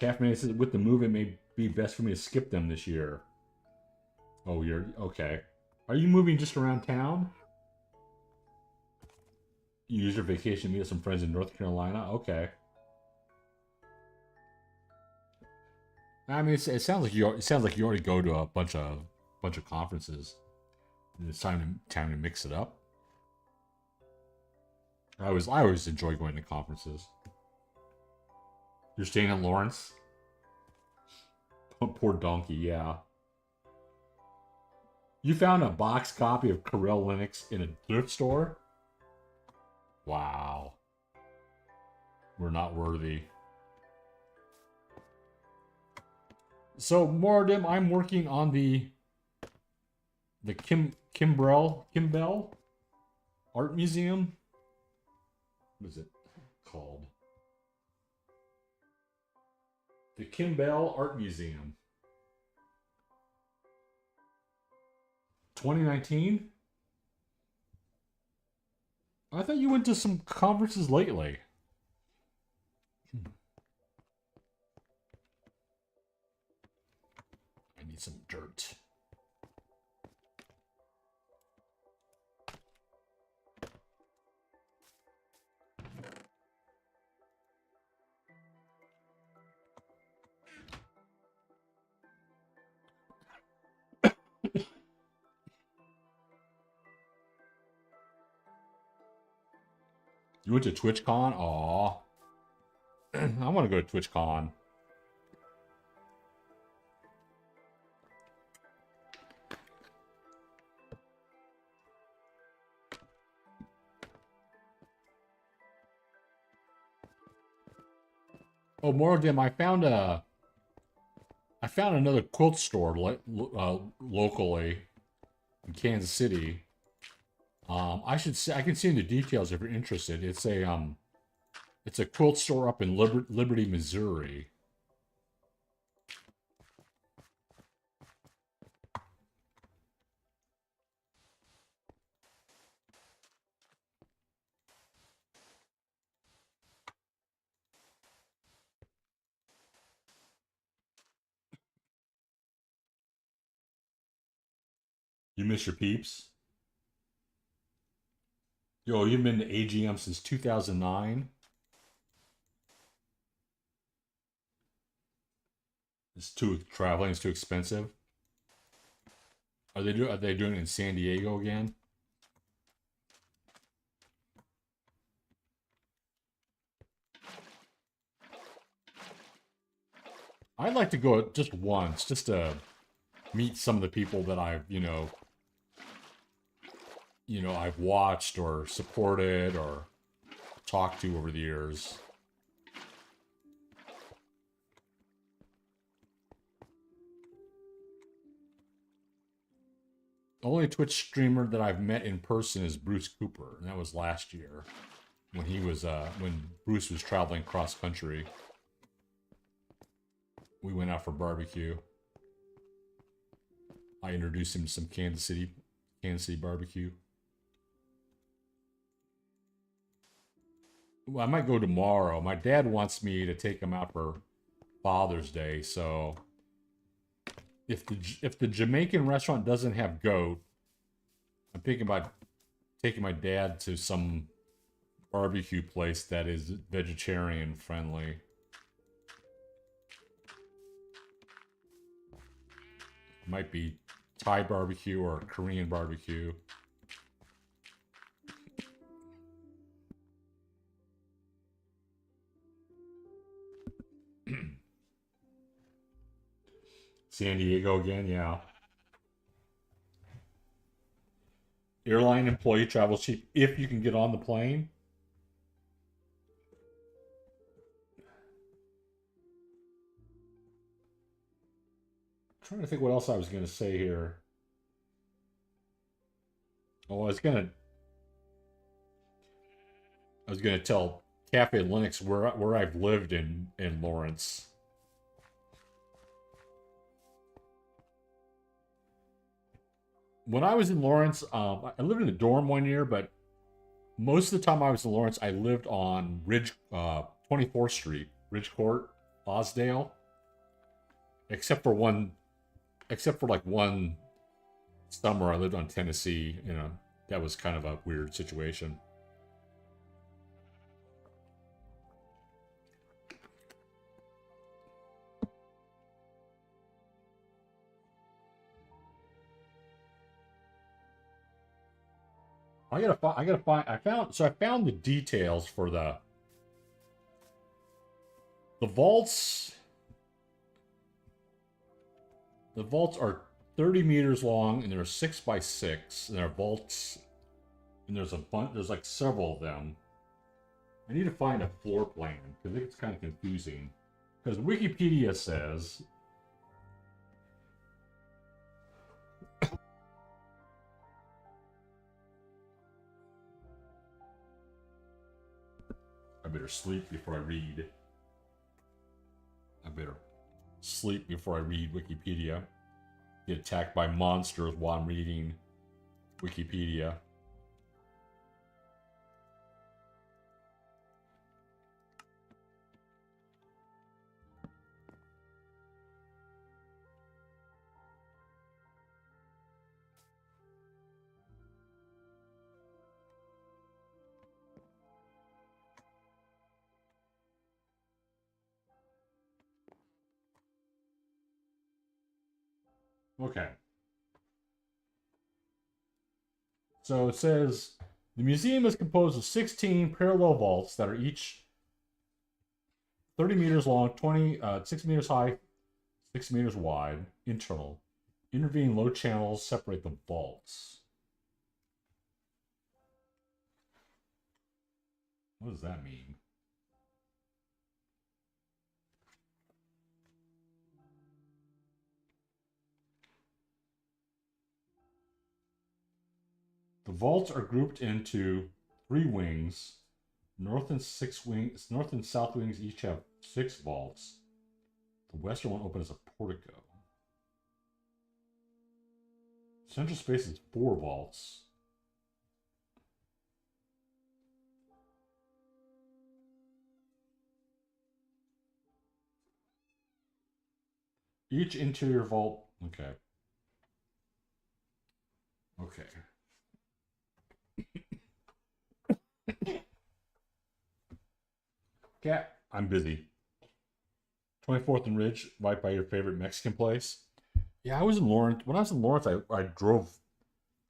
Caffeine says with the move, it may be best for me to skip them this year. Oh, you're okay. Are you moving just around town? You use your vacation to meet some friends in North Carolina? Okay. I mean, it sounds like you already go to a bunch of conferences. It's time to mix it up. I always enjoy going to conferences. You're staying in Lawrence? Oh, poor donkey, yeah. You found a box copy of Corel Linux in a thrift store? Wow. We're not worthy. So, Moradim, I'm working on the Kimbell Art Museum. What is it called? The Kimbell Art Museum. 2019? I thought you went to some conferences lately. I need some dirt. You went to TwitchCon? Aw. I want to go to TwitchCon. Oh, Morgan, I found another quilt store locally in Kansas City. I should say I can see in the details if you're interested. It's a quilt store up in Liberty, Missouri. You miss your peeps? Yo, you've been to AGM since 2009. Traveling is too expensive. Are they doing it in San Diego again? I'd like to go just once, just to meet some of the people that I've watched or supported or talked to over the years. The only Twitch streamer that I've met in person is Bruce Cooper, and that was last year when Bruce was traveling cross country. We went out for barbecue. I introduced him to some Kansas City barbecue. Well, I might go tomorrow. My dad wants me to take him out for Father's Day, so if the Jamaican restaurant doesn't have goat, I'm thinking about taking my dad to some barbecue place that is vegetarian friendly. Might be Thai barbecue or Korean barbecue. San Diego again, yeah. Airline employee travels cheap if you can get on the plane. I'm trying to think what else I was going to say here. Oh, I was gonna tell Cafe Linux where I've lived in Lawrence. When I was in Lawrence, I lived in a dorm one year, but most of the time I was in Lawrence, I lived on 24th Street, Ridge Court, Osdale. Except for like one summer I lived on Tennessee, that was kind of a weird situation. I found the details for the vaults. The vaults are 30 meters long and they're 6 by 6. And they're vaults, and there's like several of them. I need to find a floor plan because it's kind of confusing. Because Wikipedia says I better sleep before I read. I better sleep before I read Wikipedia. Get attacked by monsters while I'm reading Wikipedia. Okay. So it says the museum is composed of 16 parallel vaults that are each 30 meters long, 6 meters high, 6 meters wide, internal. Intervening low channels separate the vaults. What does that mean? The vaults are grouped into 3 wings. North and south wings each have 6 vaults. The western one opens as a portico. Central space is 4 vaults. Each interior vault. Okay. Okay. Cat, I'm busy. 24th and Ridge, right by your favorite Mexican place. Yeah, I was in Lawrence. When I was in Lawrence, I drove.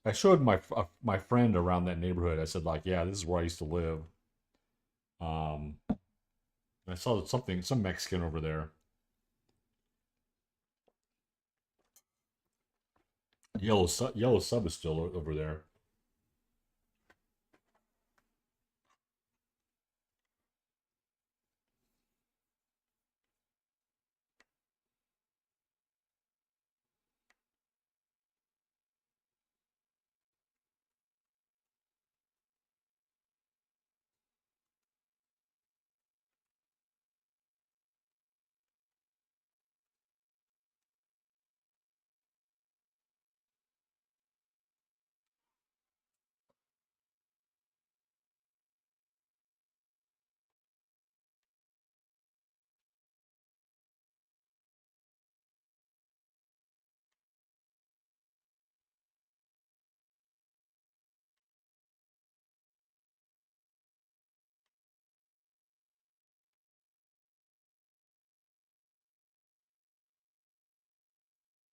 I showed my friend around that neighborhood. I said like, yeah, this is where I used to live. I saw some Mexican over there. Yellow sub is still over there.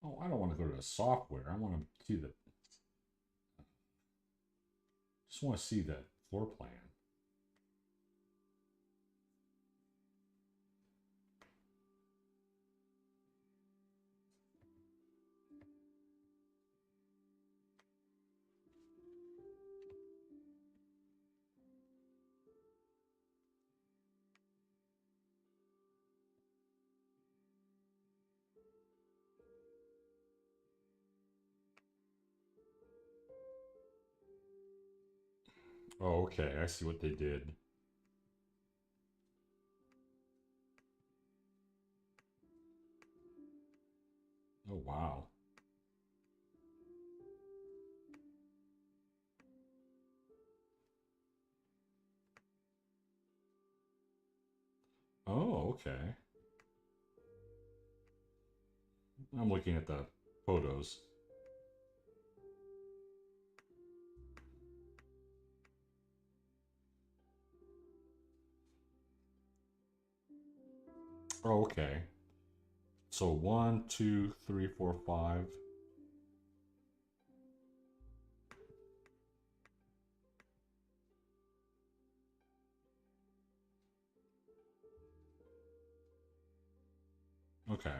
Oh, I don't want to go to the software. I want to see the. Just want to see the floor plan. Oh, okay. I see what they did. Oh, wow. Oh, okay. I'm looking at the photos. Oh, okay. So 1, 2, 3, 4, 5. Okay.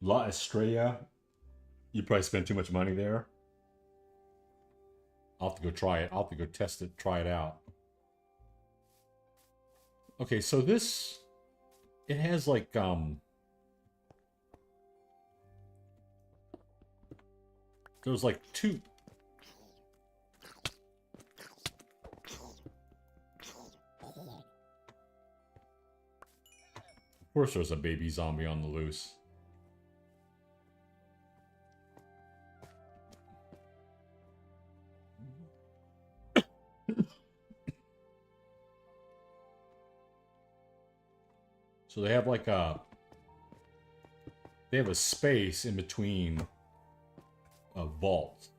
La Estrella. You probably spent too much money there. I'll have to go try it. I'll have to go test it, try it out. Okay, so this it has like there's like 2. Of course there's a baby zombie on the loose. So they have like they have a space in between a vault.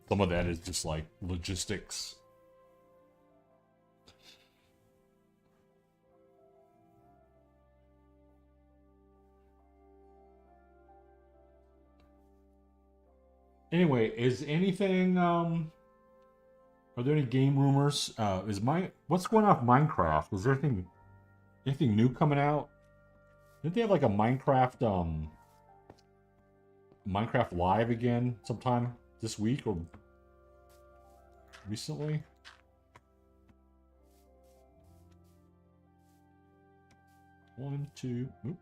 Some of that is just like logistics. Anyway, is anything are there any game rumors? What's going on with Minecraft? Is there anything new coming out? Didn't they have like a Minecraft Live again sometime this week or recently? 1, 2. Oop.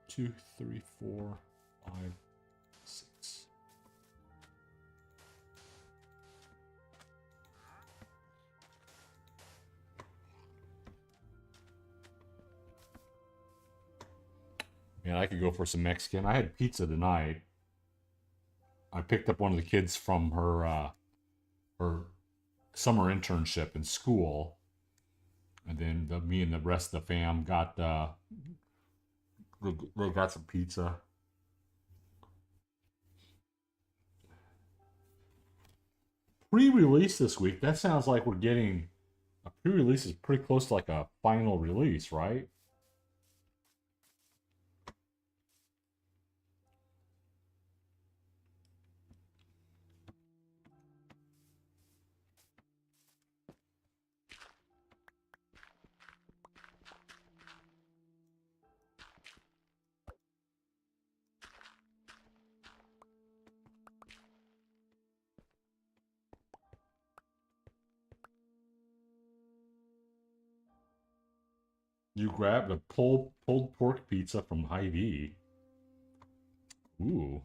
Two, three, 4, 5, 6. Man, I could go for some Mexican. I had pizza tonight. I picked up one of the kids from her summer internship in school, and then me and the rest of the fam got some pizza. Pre-release this week. That sounds like we're getting a pre-release is pretty close to like a final release, right? You grabbed a pulled pork pizza from Hy-Vee. Ooh.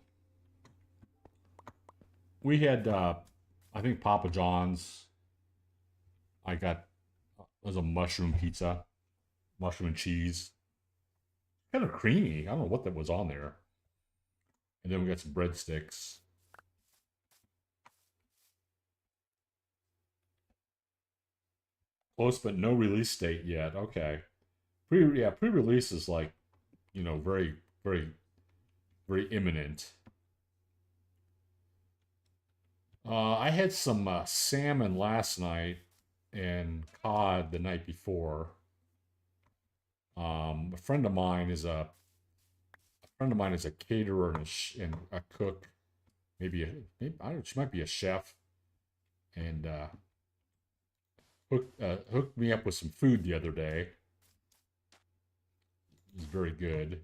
We had, I think Papa John's. I got, it was a mushroom pizza. Mushroom and cheese. Kind of creamy. I don't know what that was on there. And then we got some breadsticks. Close, but no release date yet. Okay. Pre-release is like, very, very, very imminent. I had some salmon last night and cod the night before. A friend of mine is a caterer and a cook, maybe I don't know, she might be a chef, and hooked me up with some food the other day. It was very good.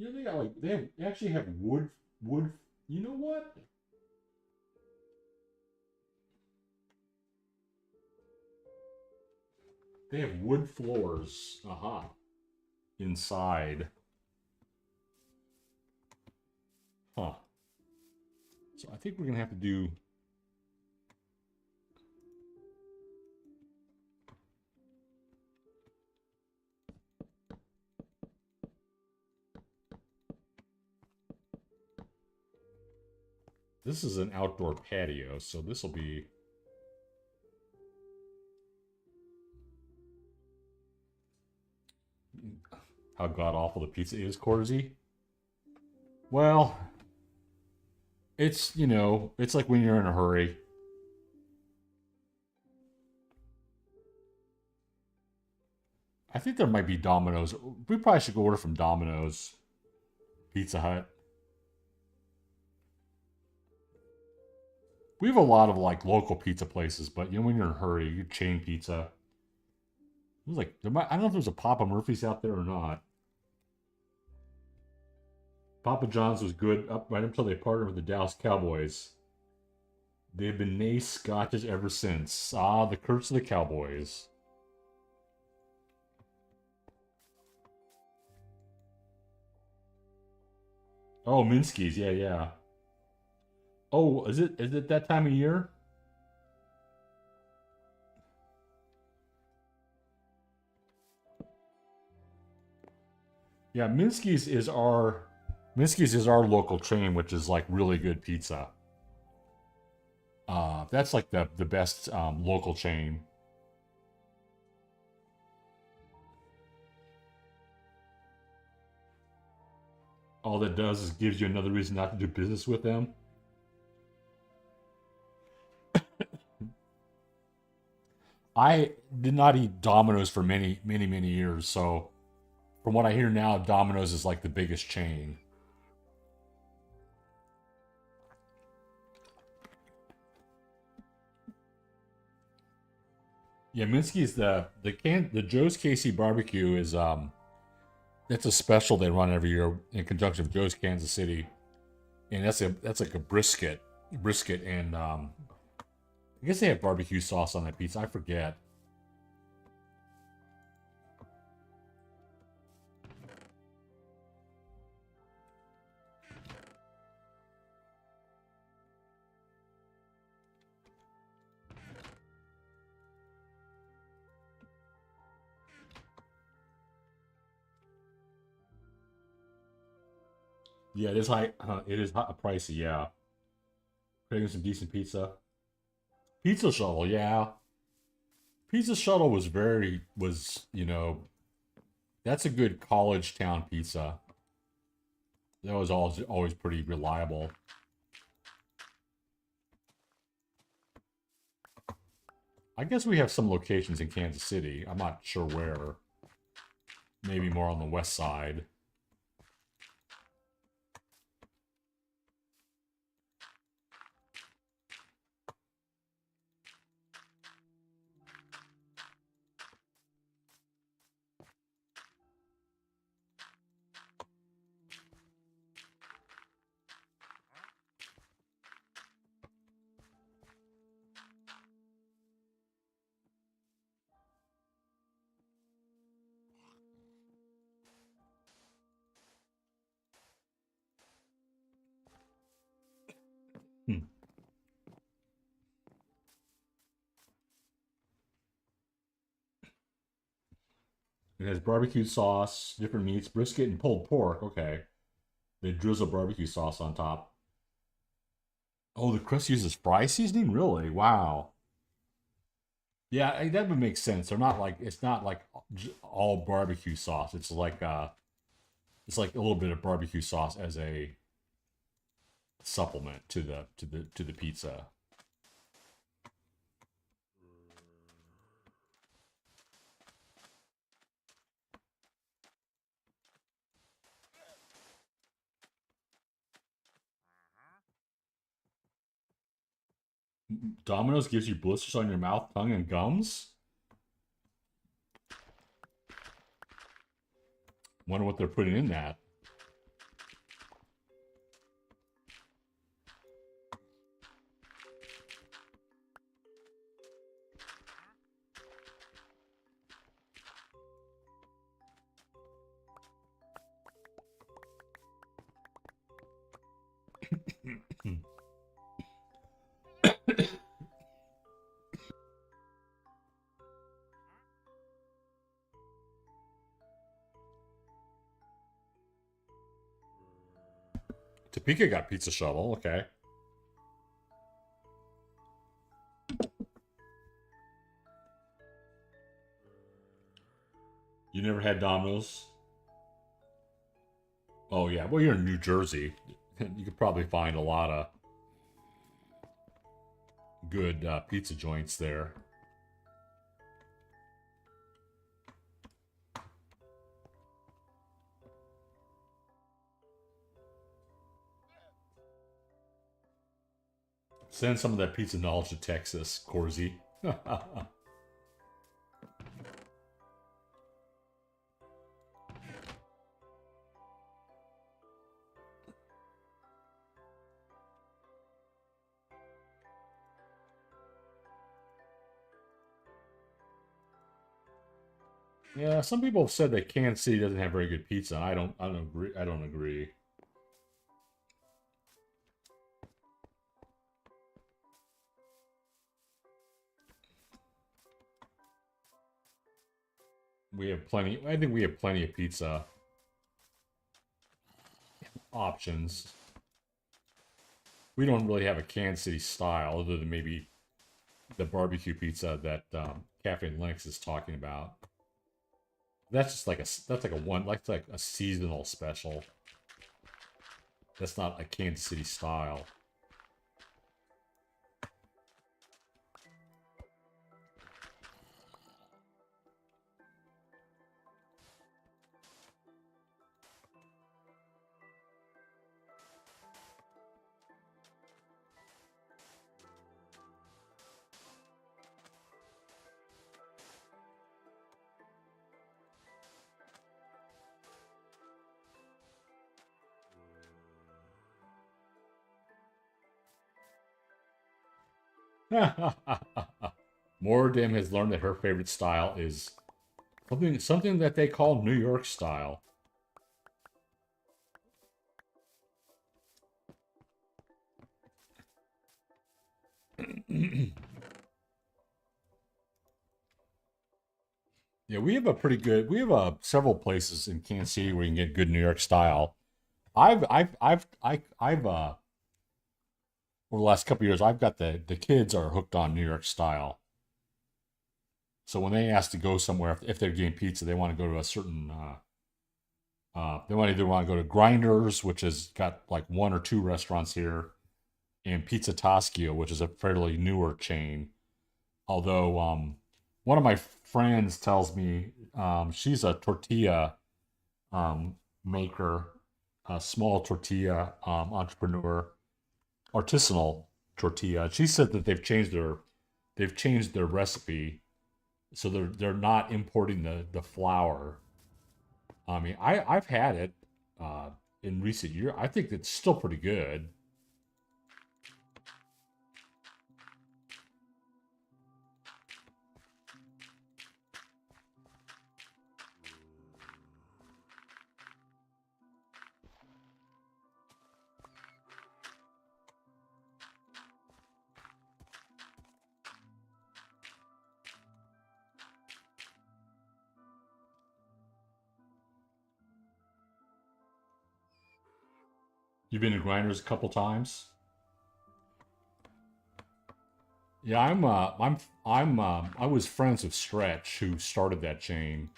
They got like they actually have wood. You know what? They have wood floors. Aha. Inside. Huh. So I think we're gonna have to do. This is an outdoor patio, so this will be. How god awful the pizza is, Corzy. Well, it's, it's like when you're in a hurry. I think there might be Domino's. We probably should go order from Domino's. Pizza Hut. We have a lot of like local pizza places, but when you're in a hurry, you chain pizza. It was like I don't know if there's a Papa Murphy's out there or not. Papa John's was good up right until they partnered with the Dallas Cowboys. They've been nae Scotches ever since. Ah, the curse of the Cowboys. Oh, Minsky's, yeah. Oh, is it that time of year? Yeah, Minsky's is our local chain, which is like really good pizza. That's like the best local chain. All that does is gives you another reason not to do business with them. I did not eat Domino's for many, many, many years, so from what I hear now, Domino's is like the biggest chain. Yeah, Minsky's the Joe's KC barbecue is it's a special they run every year in conjunction with Joe's Kansas City, and that's like a brisket, and I guess they have barbecue sauce on that pizza. I forget. Yeah, it is high. It is pricey. Yeah, getting some decent pizza. Pizza Shuttle, yeah. Pizza Shuttle was that's a good college town pizza. That was always pretty reliable. I guess we have some locations in Kansas City. I'm not sure where. Maybe more on the west side. Hmm. It has barbecue sauce, different meats, brisket, and pulled pork. Okay. They drizzle barbecue sauce on top. Oh, the crust uses fry seasoning? Really? Wow. Yeah, that would make sense. They're not like it's not like all barbecue sauce. It's like a little bit of barbecue sauce as a supplement to the pizza. Domino's gives you blisters on your mouth, tongue, and gums. Wonder what they're putting in that. Topeka got pizza shuttle. Okay. You never had Domino's? Oh yeah. Well, you're in New Jersey. You could probably find a lot of good pizza joints there. Send some of that pizza knowledge to Texas, Corsi. Yeah, some people have said that Kansas City doesn't have very good pizza. I don't agree. I don't agree. We have plenty. I think we have plenty of pizza options. We don't really have a Kansas City style, other than maybe the barbecue pizza that Cafe and Linux is talking about. That's just like that's like a seasonal special. That's not a Kansas City style. Moradam has learned that her favorite style is something that they call New York style. Yeah, we have a pretty good. We have several places in Kansas City where you can get good New York style. I've over the last couple of years, I've got the kids are hooked on New York style. So when they ask to go somewhere, if they're getting pizza, they want to go to a certain. They want either want to go to Grinders, which has got like one or two restaurants here, and Pizza Toschio, which is a fairly newer chain. Although one of my friends tells me she's a tortilla maker, a small tortilla entrepreneur, artisanal tortilla. She said that they've changed their recipe, so they're not importing the flour. I mean, I've had it in recent years. I think it's still pretty good. You've been to Grinders a couple times. Yeah, I was friends with Stretch, who started that chain.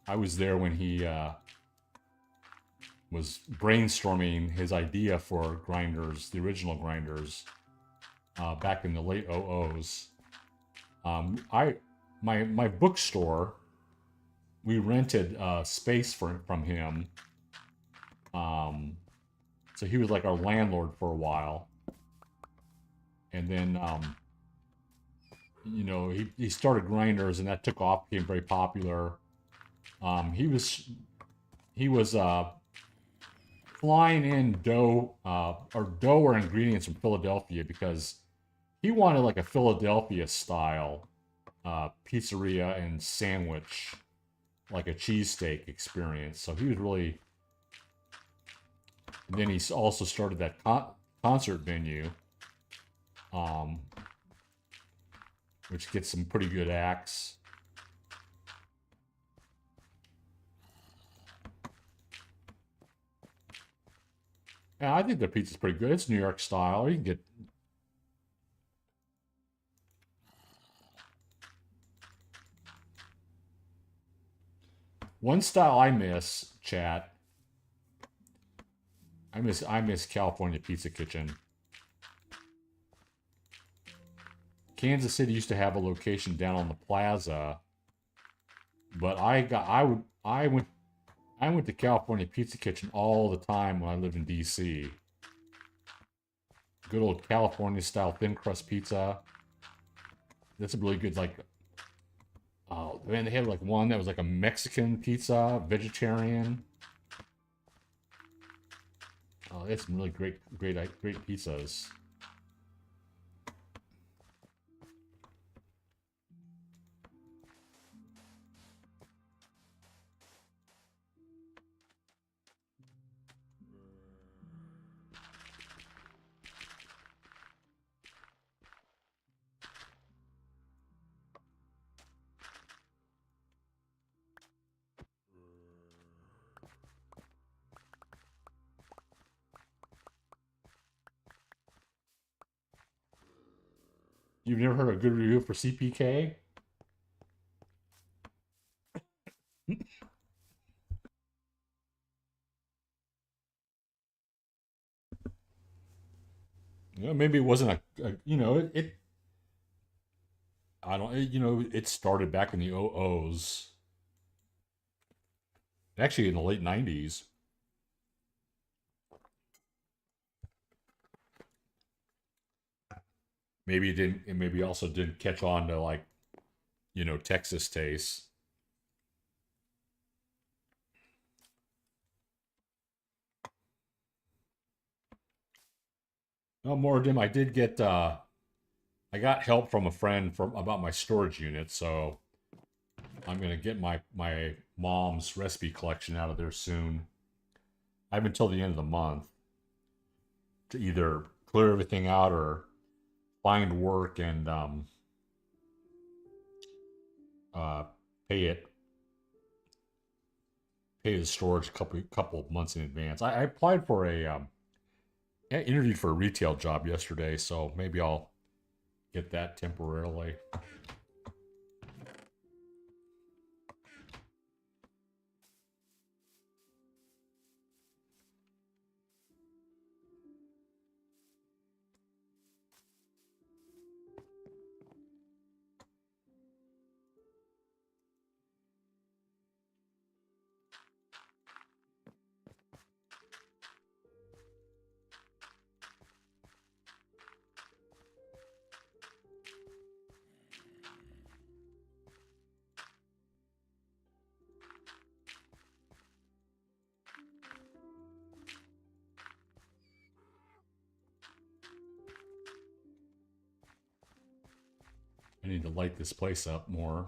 I was there when he was brainstorming his idea for Grinders, the original Grinders, back in the late 00s. I my bookstore, we rented space from him. So he was like our landlord for a while, and then he started Grinders, and that took off, became very popular. He was flying in dough or ingredients from Philadelphia because he wanted like a Philadelphia style pizzeria and sandwich, like a cheesesteak experience. So he was really. And then he also started that concert venue, which gets some pretty good acts. Yeah, I think the pizza's pretty good. It's New York style. You can get. One style I miss, chat. I miss California Pizza Kitchen. Kansas City used to have a location down on the plaza, but I went to California Pizza Kitchen all the time when I lived in DC. Good old California style thin crust pizza. That's a really good, like, oh man, they had like one that was like a Mexican pizza, vegetarian. Oh, they had some really great pizzas. You've never heard a good review for CPK? maybe it wasn't you know, I don't, you know, it started back in the '00s, actually in the late '90s. Maybe it didn't, it maybe also didn't catch on to like, you know, Texas tastes. Oh, more dim. I did get, I got help from a friend from about my storage unit, so I'm gonna get my mom's recipe collection out of there soon. I have until the end of the month to either clear everything out or find work and uh, pay it pay the storage a couple of months in advance. I applied for I interviewed for a retail job yesterday, so maybe I'll get that temporarily. I need to light this place up more.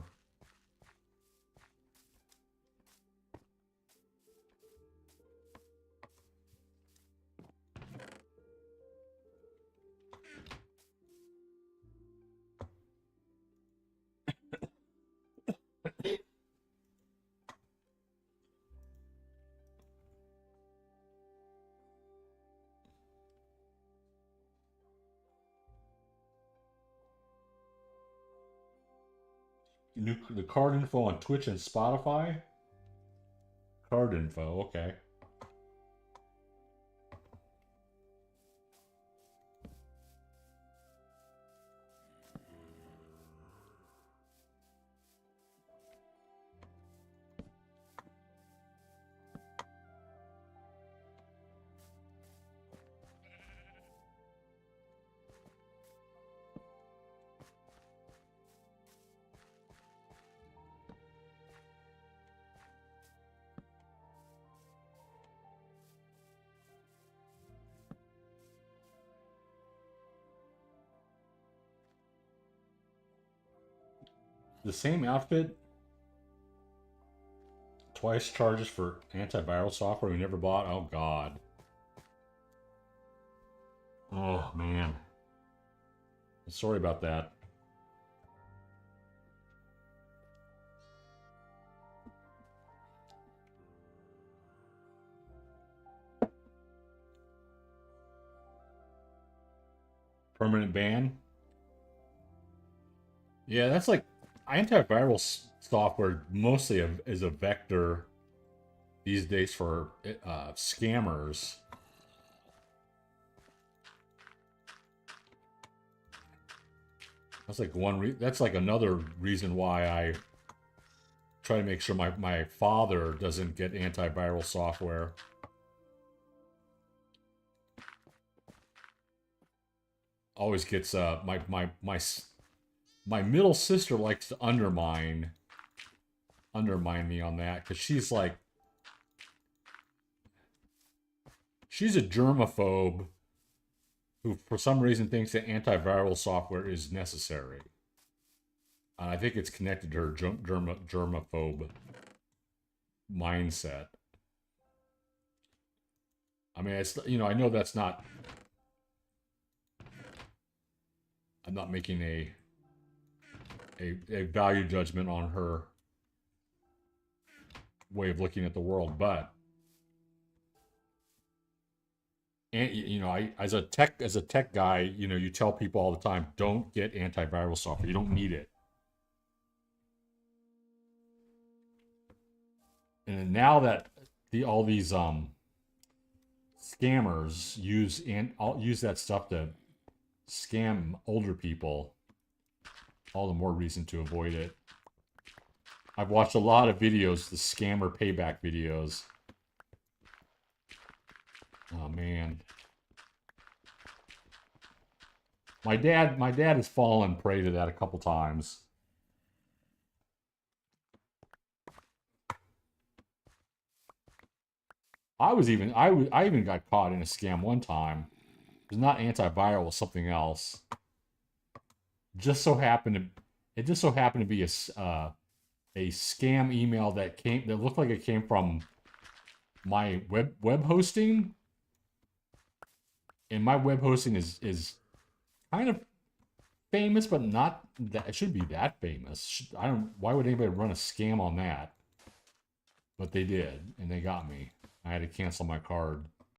The card info on Twitch and Spotify. Card info, okay. The same outfit, twice charges for antiviral software we never bought. Oh God. Oh man. Sorry about that. Permanent ban. Yeah, that's like antiviral software mostly is a vector these days for scammers. That's like that's like another reason why I try to make sure my father doesn't get antiviral software. Always gets my middle sister likes to undermine me on that because she's like, she's a germaphobe who for some reason thinks that antiviral software is necessary. And I think it's connected to her germaphobe mindset. I mean, it's, you know, I know that's not, I'm not making a value judgment on her way of looking at the world, but and you know, I as a tech guy, you know, you tell people all the time, don't get antiviral software. You don't need it. And now that all these scammers use that stuff to scam older people, all the more reason to avoid it. I've watched a lot of videos, the scammer payback videos. Oh man. My dad has fallen prey to that a couple times. I even got caught in a scam one time. It was not antiviral, it was something else. It just so happened to be a scam email that looked like it came from my web hosting. And my web hosting is kind of famous, but not that it should be that famous. Why would anybody run a scam on that? But they did, and they got me. I had to cancel my card.